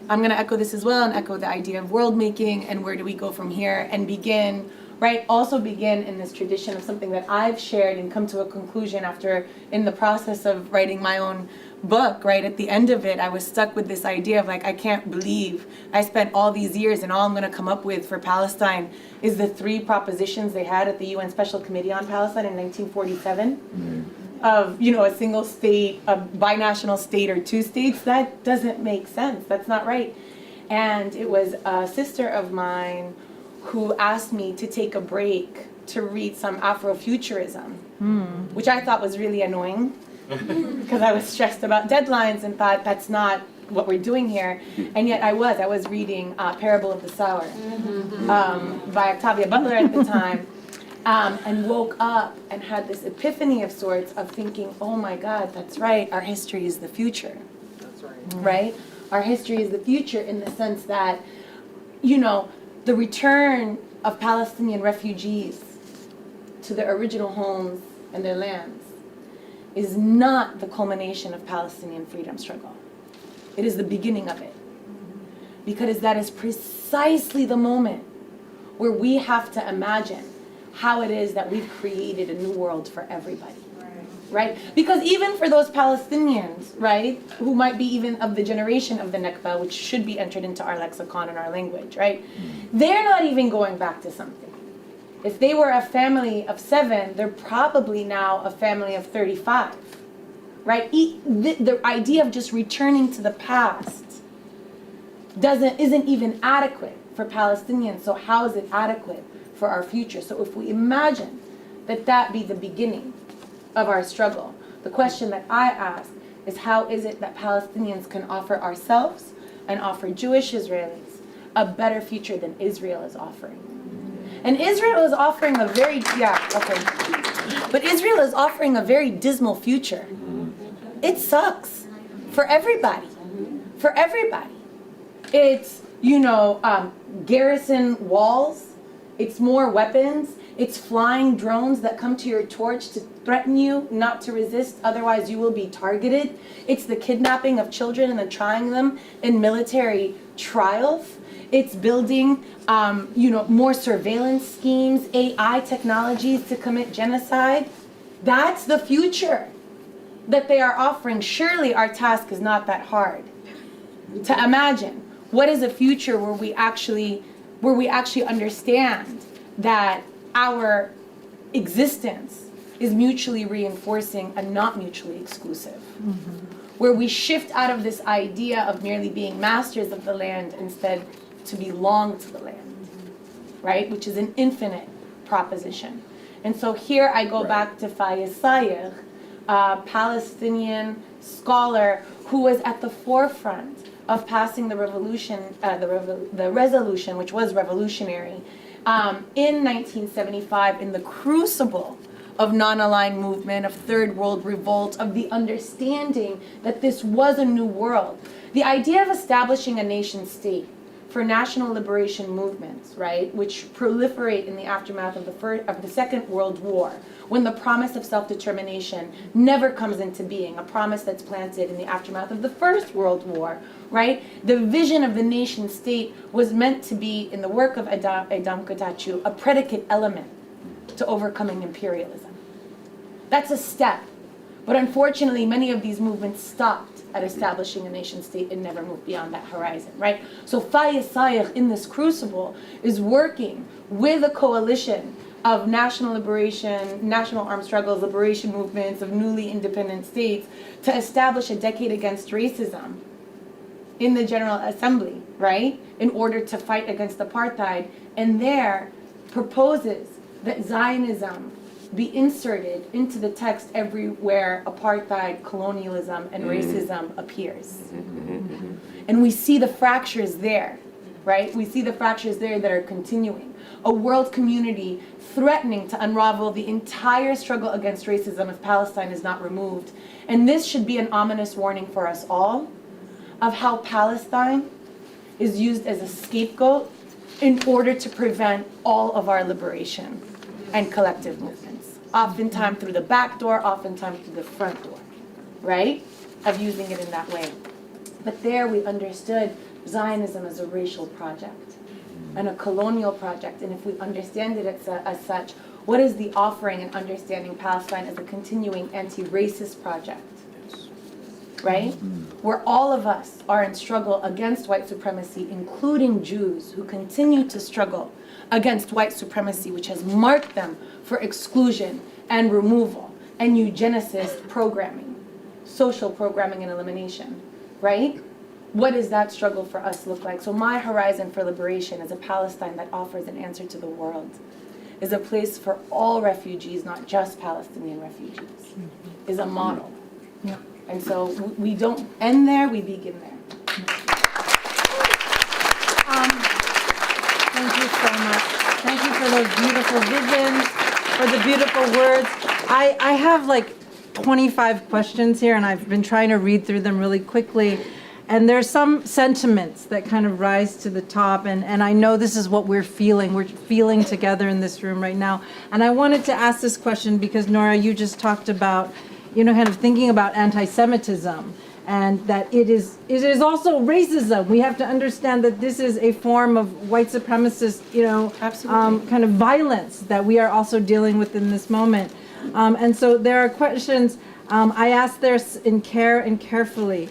I'm going to echo this as well and echo the idea of world making and where do we go from here and begin, right? Also begin in this tradition of something that I've shared and come to a conclusion after in the process of writing my own book, right? At the end of it, I was stuck with this idea of like, I can't believe I spent all these years and all I'm going to come up with for Palestine is the 3 propositions they had at the UN Special Committee on Palestine in 1947 of, a single state, a binational state or 2 states. That doesn't make sense. That's not right. And it was a sister of mine who asked me to take a break to read some Afrofuturism, which I thought was really annoying because I was stressed about deadlines and thought that's not what we're doing here. And yet I was reading Parable of the Sower by Octavia Butler at the time, and woke up and had this epiphany of sorts of thinking, oh my God, that's right, our history is the future. That's right. Right? Our history is the future in the sense that, the return of Palestinian refugees to their original homes and their lands is not the culmination of Palestinian freedom struggle. It is the beginning of it. Because that is precisely the moment where we have to imagine how it is that we've created a new world for everybody. Right? Because even for those Palestinians, right, who might be even of the generation of the Nakba, which should be entered into our lexicon and our language, right, they're not even going back to something. If they were a family of 7, they're probably now a family of 35, right? The idea of just returning to the past isn't even adequate for Palestinians. So how is it adequate for our future? So if we imagine that be the beginning of our struggle. The question that I ask is, how is it that Palestinians can offer ourselves and offer Jewish Israelis a better future than Israel is offering? And Israel is offering a very, but Israel is offering a very dismal future. It sucks for everybody, It's, garrison walls, it's more weapons, it's flying drones that come to your torch to threaten you not to resist, otherwise you will be targeted. It's the kidnapping of children and then trying them in military trials. It's building, more surveillance schemes, AI technologies to commit genocide. That's the future that they are offering. Surely our task is not that hard to imagine. What is a future where we actually understand that our existence is mutually reinforcing and not mutually exclusive? Where we shift out of this idea of merely being masters of the land instead to belong to the land, right? Which is an infinite proposition. And so here I go back to Fayez Sayegh, a Palestinian scholar who was at the forefront of passing the resolution, which was revolutionary, in 1975, in the crucible of non-aligned movement, of Third World Revolt, of the understanding that this was a new world. The idea of establishing a nation state for national liberation movements, right, which proliferate in the aftermath of the Second World War, when the promise of self-determination never comes into being, a promise that's planted in the aftermath of the First World War, right? The vision of the nation state was meant to be, in the work of Adam Kotachu, a predicate element to overcoming imperialism. That's a step. But unfortunately, many of these movements stopped at establishing a nation state and never moved beyond that horizon, right? So Fayez Sayegh, in this crucible, is working with a coalition of national liberation, national armed struggles, liberation movements of newly independent states to establish a decade against racism in the General Assembly, right? In order to fight against apartheid, and there proposes that Zionism be inserted into the text everywhere apartheid, colonialism, and racism appears. And we see the fractures there, right? We see the fractures there that are continuing. A world community threatening to unravel the entire struggle against racism if Palestine is not removed. And this should be an ominous warning for us all of how Palestine is used as a scapegoat in order to prevent all of our liberation and collective movements. Oftentimes through the back door, oftentimes through the front door, right? Of using it in that way. But there we understood Zionism as a racial project and a colonial project. And if we understand it as such, what is the offering in understanding Palestine as a continuing anti-racist project? Right? Where all of us are in struggle against white supremacy, including Jews who continue to struggle against white supremacy, which has marked them for exclusion and removal and eugenicist programming, social programming and elimination, right? What does that struggle for us look like? So my horizon for liberation is a Palestine that offers an answer to the world, is a place for all refugees, not just Palestinian refugees, is a model. Yeah. And so we don't end there, we begin there. Thank you so much. Thank you for those beautiful visions, for the beautiful words. I have like 25 questions here, and I've been trying to read through them really quickly. And there's some sentiments that kind of rise to the top, and I know this is what we're feeling. We're feeling together in this room right now. And I wanted to ask this question because, Noura, you just talked about, kind of thinking about anti-Semitism, and that it is also racism. We have to understand that this is a form of white supremacist, kind of violence that we are also dealing with in this moment. And so there are questions I asked there in care and carefully.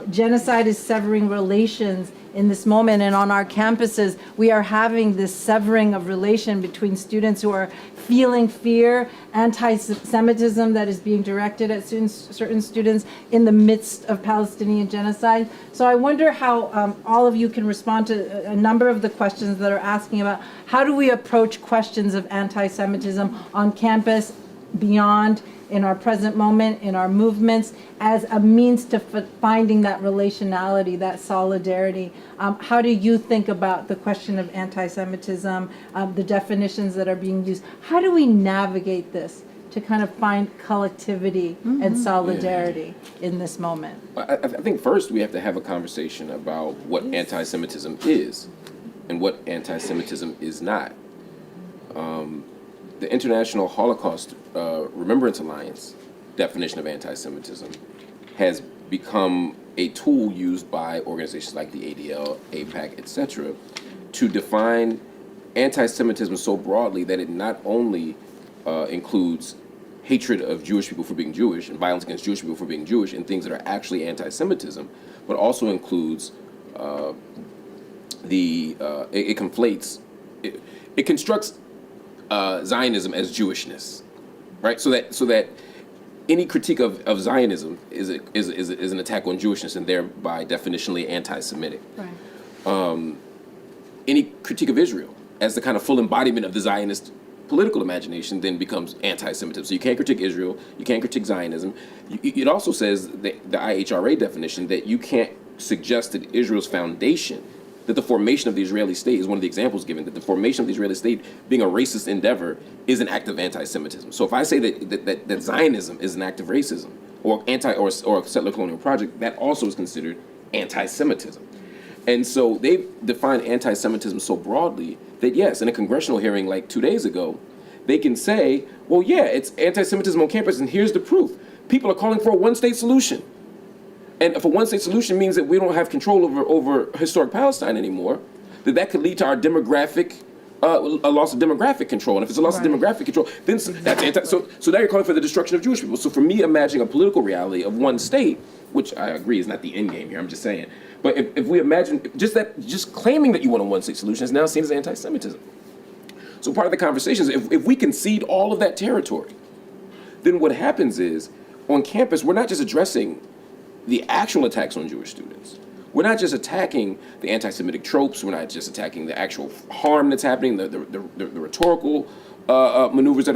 Genocide is severing relations in this moment, and on our campuses, we are having this severing of relation between students who are feeling fear, anti-Semitism that is being directed at certain students in the midst of Palestinian genocide. So I wonder how all of you can respond to a number of the questions that are asking about how do we approach questions of anti-Semitism on campus, beyond, in our present moment, in our movements, as a means to finding that relationality, that solidarity. How do you think about the question of anti-Semitism, the definitions that are being used? How do we navigate this to kind of find collectivity and solidarity in this moment? I think first we have to have a conversation about what anti-Semitism is and what anti-Semitism is not. The International Holocaust Remembrance Alliance definition of anti-Semitism has become a tool used by organizations like the ADL, AIPAC, etc., to define anti-Semitism so broadly that it not only includes hatred of Jewish people for being Jewish and violence against Jewish people for being Jewish and things that are actually anti-Semitism, but also includes it conflates, it constructs Zionism as Jewishness, right? So that any critique of Zionism is an attack on Jewishness and thereby definitionally anti-Semitic. Right. Any critique of Israel as the kind of full embodiment of the Zionist political imagination then becomes anti-Semitism. So you can't critique Israel, you can't critique Zionism. It also says, the IHRA definition, that you can't suggest that Israel's foundation, that the formation of the Israeli state is one of the examples given, that the formation of the Israeli state being a racist endeavor is an act of anti-Semitism. So if I say that Zionism is an act of racism or a settler colonial project, that also is considered anti-Semitism. And so they've defined anti-Semitism so broadly that yes, in a congressional hearing like 2 days ago, they can say, well, yeah, it's anti-Semitism on campus, and here's the proof. People are calling for a one-state solution. And if a one-state solution means that we don't have control over historic Palestine anymore, that could lead to our demographic, a loss of demographic control. And if it's a loss of demographic control, then that's anti. So now you're calling for the destruction of Jewish people. So for me, imagining a political reality of one state, which I agree is not the end game here, I'm just saying. But if we imagine just claiming that you want a one-state solution is now seen as anti-Semitism. So part of the conversation is if we concede all of that territory, then what happens is on campus, we're not just addressing the actual attacks on Jewish students. We're not just attacking the anti-Semitic tropes. We're not just attacking the actual harm that's happening, the rhetorical maneuvers that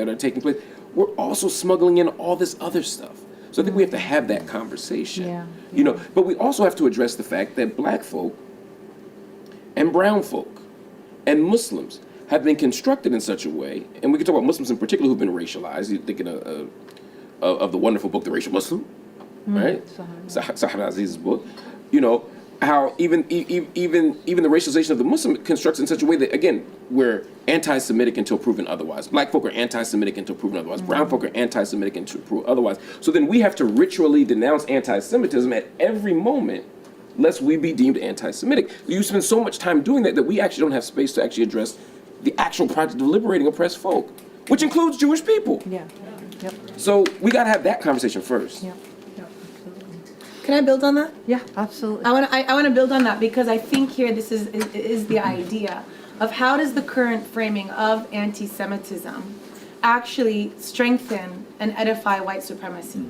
are taking place. We're also smuggling in all this other stuff. So I think we have to have that conversation. You know, but we also have to address the fact that black folk and brown folk and Muslims have been constructed in such a way, and we can talk about Muslims in particular who've been racialized. You're thinking of the wonderful book, The Racial Muslim, right? Sahar Aziz's book. You know, how even the racialization of the Muslim constructs in such a way that, again, we're anti-Semitic until proven otherwise. Black folk are anti-Semitic until proven otherwise. Brown folk are anti-Semitic until proven otherwise. So then we have to ritually denounce anti-Semitism at every moment, lest we be deemed anti-Semitic. You spend so much time doing that we actually don't have space to actually address the actual project of liberating oppressed folk, which includes Jewish people. Yeah. Yep. So we got to have that conversation first. Yep. Absolutely. Can I build on that? Yeah, absolutely. I want to build on that because I think here this is the idea of how does the current framing of anti-Semitism actually strengthen and edify white supremacy,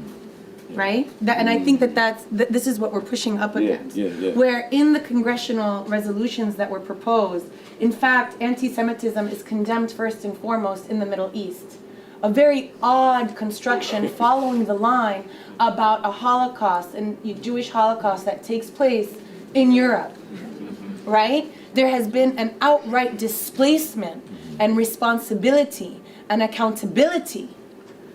right? And I think this is what we're pushing up against. Where in the congressional resolutions that were proposed, in fact, anti-Semitism is condemned first and foremost in the Middle East. A very odd construction following the line about a Holocaust and Jewish Holocaust that takes place in Europe, right? There has been an outright displacement and responsibility and accountability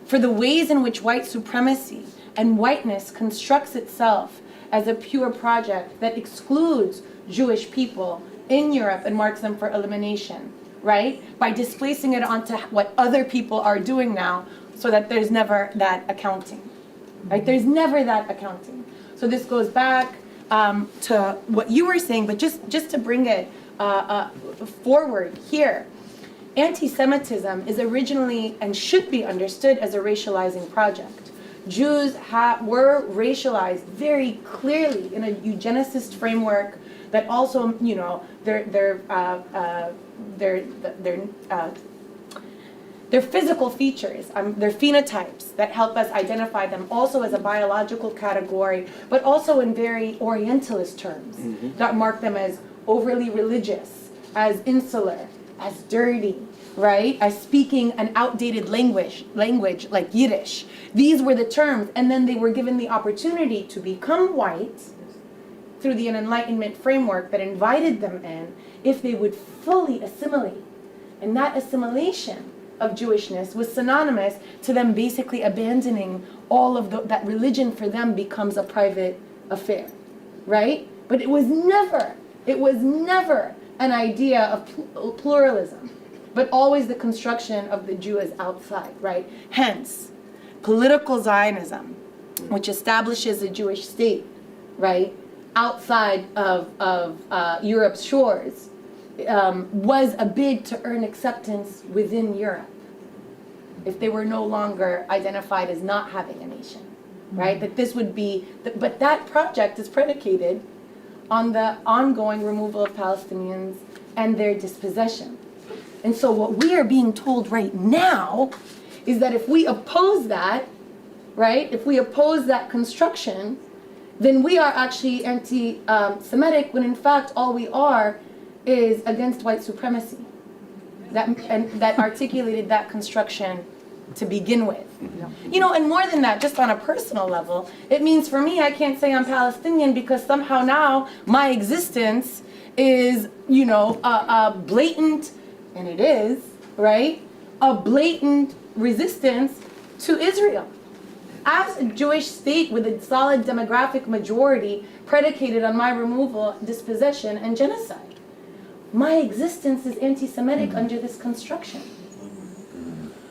for the ways in which white supremacy and whiteness constructs itself as a pure project that excludes Jewish people in Europe and marks them for elimination, right? By displacing it onto what other people are doing now so that there's never that accounting, right? There's never that accounting. So this goes back to what you were saying, but just to bring it forward here. Anti-Semitism is originally and should be understood as a racializing project. Jews were racialized very clearly in a eugenicist framework that also, you know, their physical features, their phenotypes that help us identify them also as a biological category, but also in very Orientalist terms that mark them as overly religious, as insular, as dirty, right? As speaking an outdated language like Yiddish. These were the terms, and then they were given the opportunity to become white through the Enlightenment framework that invited them in if they would fully assimilate. And that assimilation of Jewishness was synonymous to them basically abandoning all of that religion for them becomes a private affair, right? But it was never an idea of pluralism, but always the construction of the Jew as outside, right? Hence, political Zionism, which establishes a Jewish state, right, outside of Europe's shores, was a bid to earn acceptance within Europe if they were no longer identified as not having a nation, right? That this would be, but that project is predicated on the ongoing removal of Palestinians and their dispossession. And so what we are being told right now is that if we oppose that, right, if we oppose that construction, then we are actually anti-Semitic, when in fact all we are is against white supremacy that articulated that construction to begin with. You know, and more than that, just on a personal level, it means for me, I can't say I'm Palestinian because somehow now my existence is, you know, a blatant, and it is, right, a blatant resistance to Israel. As a Jewish state with a solid demographic majority predicated on my removal, dispossession, and genocide. My existence is anti-Semitic under this construction.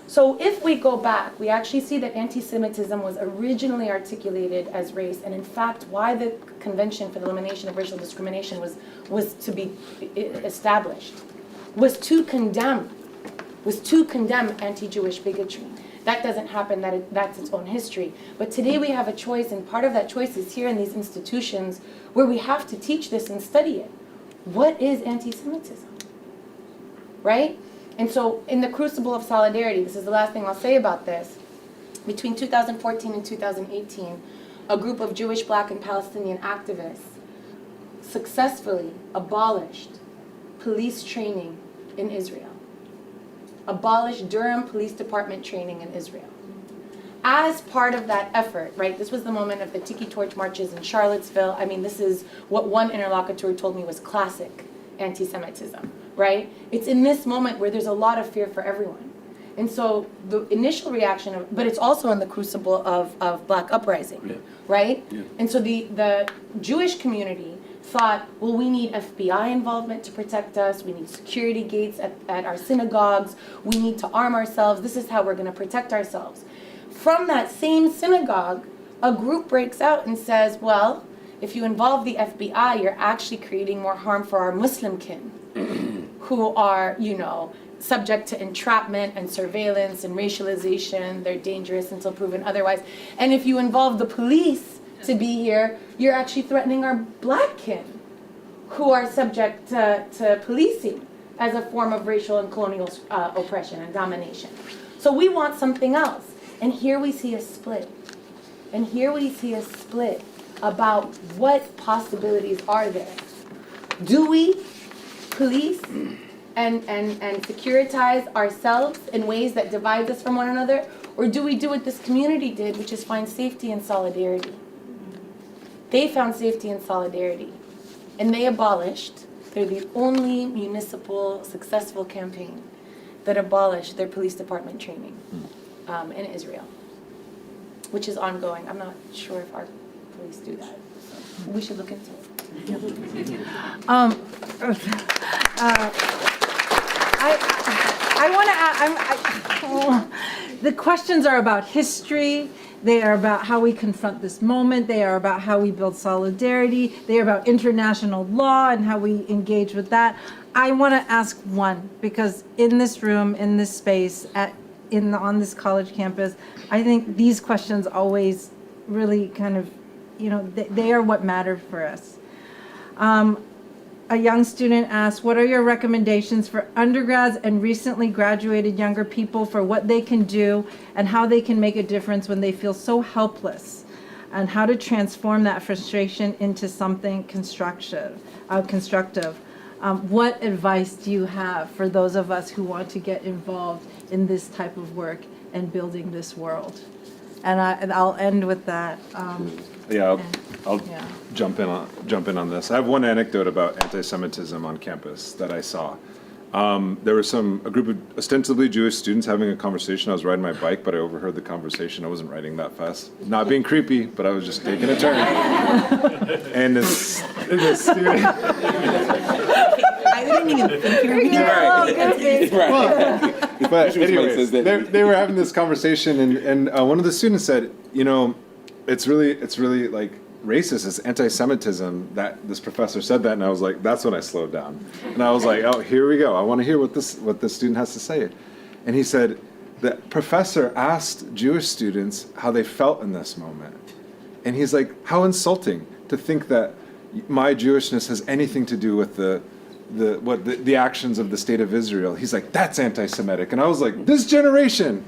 So if we go back, we actually see that anti-Semitism was originally articulated as race, and in fact, why the Convention for the Elimination of Racial Discrimination was to be established, was to condemn anti-Jewish bigotry. That doesn't happen, that's its own history. But today we have a choice, and part of that choice is here in these institutions where we have to teach this and study it. What is anti-Semitism, right? And so in the crucible of solidarity, this is the last thing I'll say about this, between 2014 and 2018, a group of Jewish, Black, and Palestinian activists successfully abolished police training in Israel, abolished Durham Police Department training in Israel. As part of that effort, right, this was the moment of the Tiki Torch marches in Charlottesville. I mean, this is what one interlocutor told me was classic anti-Semitism, right? It's in this moment where there's a lot of fear for everyone. And so the initial reaction, but it's also in the crucible of Black uprising, right? Yeah. And so the Jewish community thought, well, we need FBI involvement to protect us. We need security gates at our synagogues. We need to arm ourselves. This is how we're going to protect ourselves. From that same synagogue, a group breaks out and says, well, if you involve the FBI, you're actually creating more harm for our Muslim kin who are, you know, subject to entrapment and surveillance and racialization. They're dangerous until proven otherwise. And if you involve the police to be here, you're actually threatening our Black kin who are subject to policing as a form of racial and colonial oppression and domination. So we want something else. And here we see a split. And here we see a split about what possibilities are there. Do we police and securitize ourselves in ways that divide us from one another? Or do we do what this community did, which is find safety and solidarity? They found safety and solidarity. And they abolished, they're the only municipal successful campaign that abolished their police department training in Israel, which is ongoing. I'm not sure if our police do that. So we should look into it. I want to. The questions are about history. They are about how we confront this moment. They are about how we build solidarity. They are about international law and how we engage with that. I want to ask one, because in this room, in this space, on this college campus, I think these questions always really kind of, you know, they are what matter for us. A young student asked, what are your recommendations for undergrads and recently graduated younger people for what they can do and how they can make a difference when they feel so helpless, and how to transform that frustration into something constructive? what advice do you have for those of us who want to get involved in this type of work and building this world? And I'll end with that. Yeah, I'll Yeah. jump in on this. I have one anecdote about anti-Semitism on campus that I saw. There was a group of ostensibly Jewish students having a conversation. I was riding my bike, but I overheard the conversation. I wasn't riding that fast. Not being creepy, but I was just taking a turn. And this student... I didn't even think you were gonna. But anyways, they were having this conversation, and one of the students said, it's really like racist. It's anti-Semitism that this professor said that, and I was like, that's when I slowed down, and I was like, oh, here we go. I want to hear what this student has to say. And he said, the professor asked Jewish students how they felt in this moment, and he's like, how insulting to think that my Jewishness has anything to do with the actions of the state of Israel. He's like, that's anti-Semitic. And I was like, this generation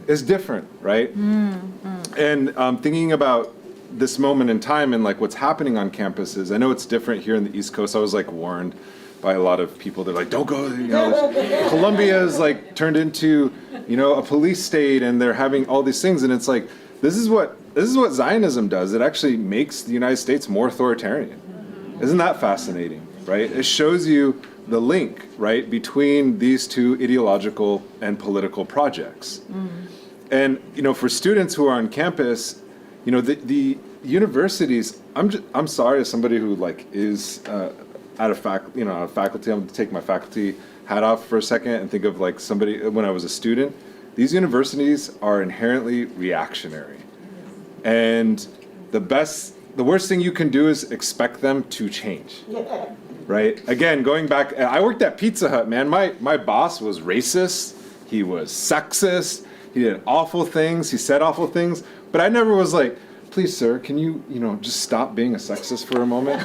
is different, right? And thinking about this moment in time and like what's happening on campuses, I know it's different here in the East Coast. I was like warned by a lot of people. They're like, don't go, Columbia is like turned into, a police state, and they're having all these things. And it's like, this is what Zionism does. It actually makes the United States more authoritarian. Isn't that fascinating, right? It shows you the link, right, between these two ideological and political projects. And, for students who are on campus, the universities, I'm sorry, as somebody who is out of faculty, I'm going to take my faculty hat off for a second and think of like somebody, when I was a student, these universities are inherently reactionary. And the worst thing you can do is expect them to change, right? Again, going back, I worked at Pizza Hut, man. My boss was racist. He was sexist. He did awful things. He said awful things. But I never was like, please, sir, can you, just stop being a sexist for a moment?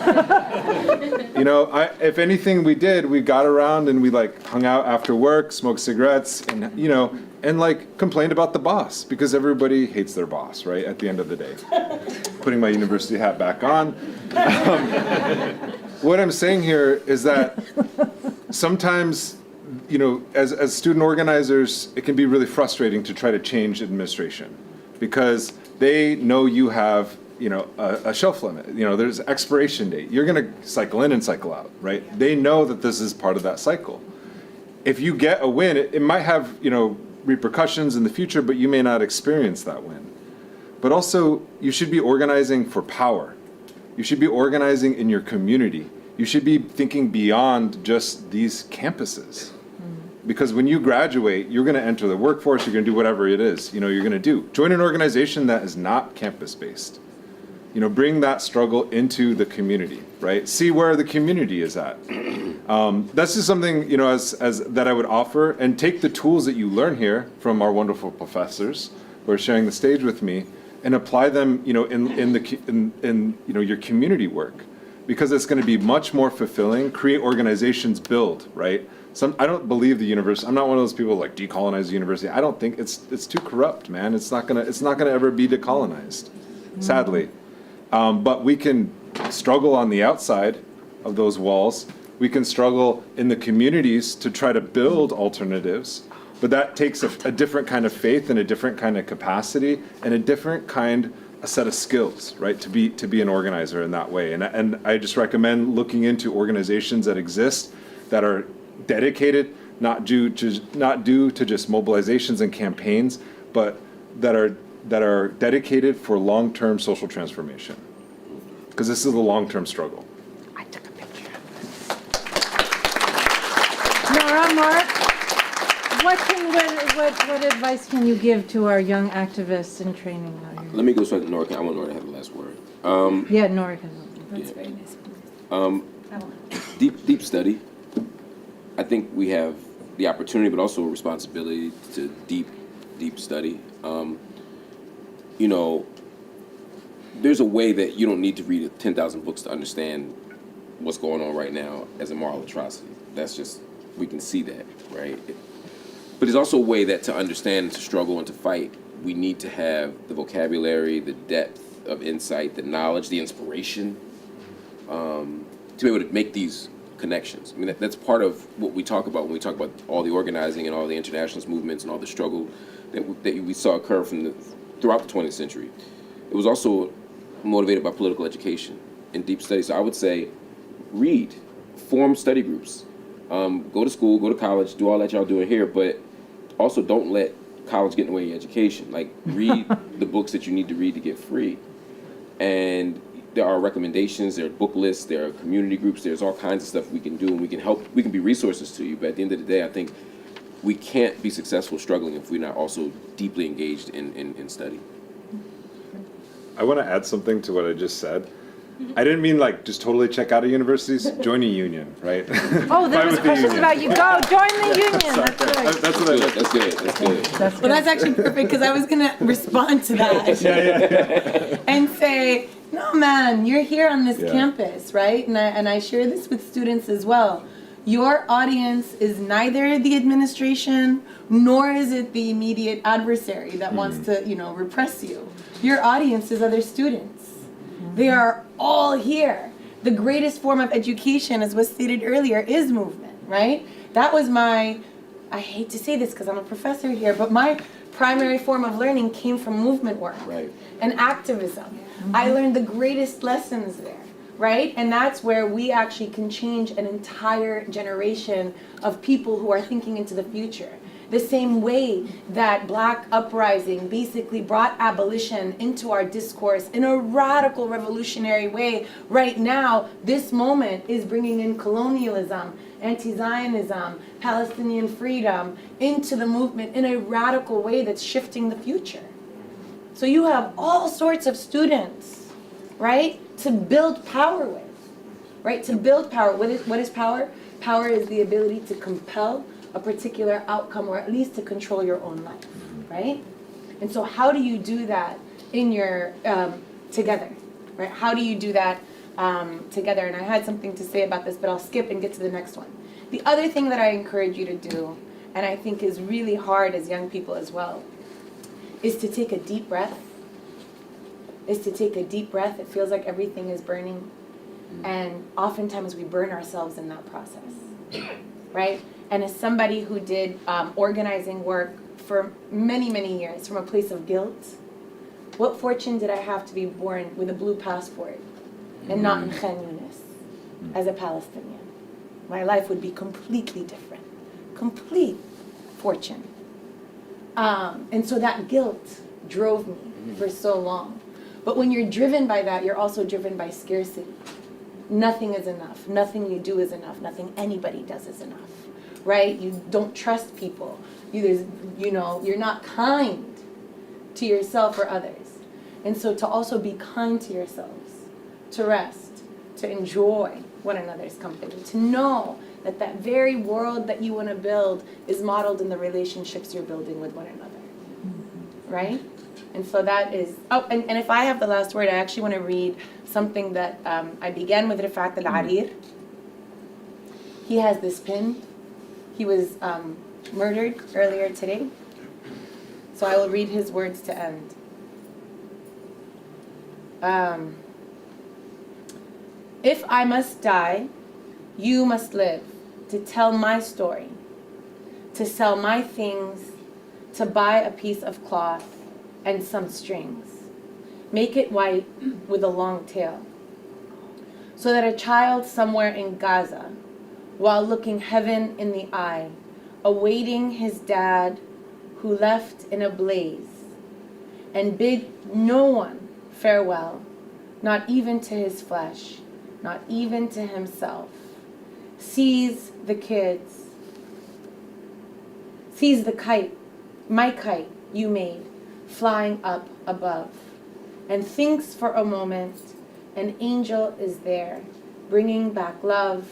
If anything we did, we got around and we hung out after work, smoked cigarettes, and, and complained about the boss, because everybody hates their boss, right? At the end of the day. Putting my university hat back on. What I'm saying here is that sometimes, as student organizers, it can be really frustrating to try to change administration, because they know you have, a shelf limit. There's expiration date. You're going to cycle in and cycle out, right? They know that this is part of that cycle. If you get a win, it might have, repercussions in the future, but you may not experience that win. But also, you should be organizing for power. You should be organizing in your community. You should be thinking beyond just these campuses. Because when you graduate, you're going to enter the workforce, you're going to do whatever it is, you're going to do. Join an organization that is not campus-based. Bring that struggle into the community, right? See where the community is at. That's just something, as that I would offer, and take the tools that you learn here from our wonderful professors who are sharing the stage with me, and apply them, in your community work, because it's going to be much more fulfilling. Create organizations, build, right? I don't believe the university. I'm not one of those people like decolonize the university. I don't think it's too corrupt, man. It's not gonna ever be decolonized, sadly. But we can struggle on the outside of those walls. We can struggle in the communities to try to build alternatives. But that takes a different kind of faith and a different kind of capacity and a set of skills, right? To be an organizer in that way. And I just recommend looking into organizations that exist that are dedicated, not due to just mobilizations and campaigns, but that are dedicated for long-term social transformation. Because this is a long-term struggle. I took a picture of this. Noura, Marc, what advice can you give to our young activists in training out here? Let me go straight to Noura. I want Noura to have the last word. Yeah, Noura can. That's very nice. Deep study. I think we have the opportunity, but also a responsibility to deep study. There's a way that you don't need to read 10,000 books to understand what's going on right now as a moral atrocity. That's just, we can see that, right? But there's also a way that to understand and to struggle and to fight, we need to have the vocabulary, the depth of insight, the knowledge, the inspiration, to be able to make these connections. I mean, that's part of what we talk about when we talk about all the organizing and all the internationalist movements and all the struggle that we saw occur throughout the 20th century. It was also motivated by political education and deep study. So I would say read, form study groups, go to school, go to college, do all that y'all doing here, but also don't let college get in the way of your education. Like, read the books that you need to read to get free. And there are recommendations, there are book lists, there are community groups, there's all kinds of stuff we can do, and we can help, we can be resources to you. But at the end of the day, I think we can't be successful struggling if we're not also deeply engaged in study. I want to add something to what I just said. I didn't mean like just totally check out of universities. Join a union, right? Oh, there Fight was with the questions union. about you. Go, join the union. That's good. That's what I meant. That's good, that's good. That's Well, good. that's actually perfect because I was gonna respond to that and say, no, man, you're here on this Yeah. campus, right? And I share this with students as well. Your audience is neither the administration nor is it the immediate adversary that wants to, repress you. Your audience is other students. They are all here. The greatest form of education, as was stated earlier, is movement, right? That was I hate to say this because I'm a professor here, but my primary form of learning came from movement work Right. and activism. I learned the greatest lessons there, right? And that's where we actually can change an entire generation of people who are thinking into the future. The same way that Black uprising basically brought abolition into our discourse in a radical revolutionary way. Right now, this moment is bringing in colonialism, anti-Zionism, Palestinian freedom into the movement in a radical way that's shifting the future. So you have all sorts of students, right, to build power with, right? To build power. What is power? Power is the ability to compel a particular outcome, or at least to control your own life, right? And so how do you do that in your, together, right? How do you do that together? And I had something to say about this, but I'll skip and get to the next one. The other thing that I encourage you to do, and I think is really hard as young people as well, is to take a deep breath. It feels like everything is burning. And oftentimes we burn ourselves in that process, right? And as somebody who did organizing work for many, many years from a place of guilt, what fortune did I have to be born with a blue passport and not in Khan Yunis as a Palestinian? My life would be completely different. Complete fortune. And so that guilt drove me for so long. But when you're driven by that, you're also driven by scarcity. Nothing is enough. Nothing you do is enough. Nothing anybody does is enough. Right? You don't trust people. You're not kind to yourself or others. And so to also be kind to yourselves, to rest, to enjoy one another's company, to know that that very world that you want to build is modeled in the relationships you're building with one another. Right? And so that is, and if I have the last word, I actually want to read something that I began with Rifat al-Arir. He has this pin. He was murdered earlier today. So I will read his words to end. If I must die, you must live to tell my story, to sell my things, to buy a piece of cloth and some strings. Make it white with a long tail, so that a child somewhere in Gaza, while looking heaven in the eye, awaiting his dad who left in a blaze, and bid no one farewell, not even to his flesh, not even to himself, sees the kids, sees the kite, my kite you made, flying up above, and thinks for a moment an angel is there, bringing back love.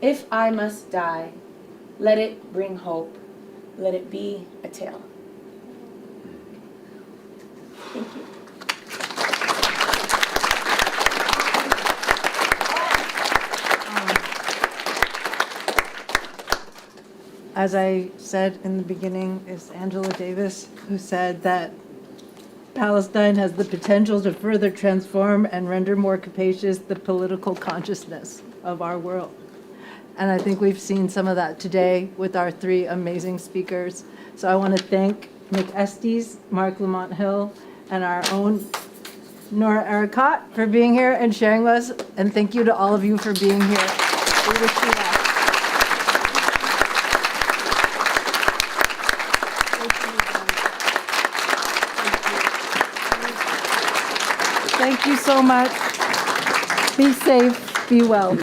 If I must die, let it bring hope. Let it be a tale. Thank you. As I said in the beginning, it's Angela Davis who said that Palestine has the potential to further transform and render more capacious the political consciousness of our world. And I think we've seen some of that today with our three amazing speakers. So I want to thank Nick Estes, Marc Lamont Hill, and our own Noura Erakat for being here and sharing with us. And thank you to all of you for being here. We wish you luck. Thank you so much. Be safe, be well.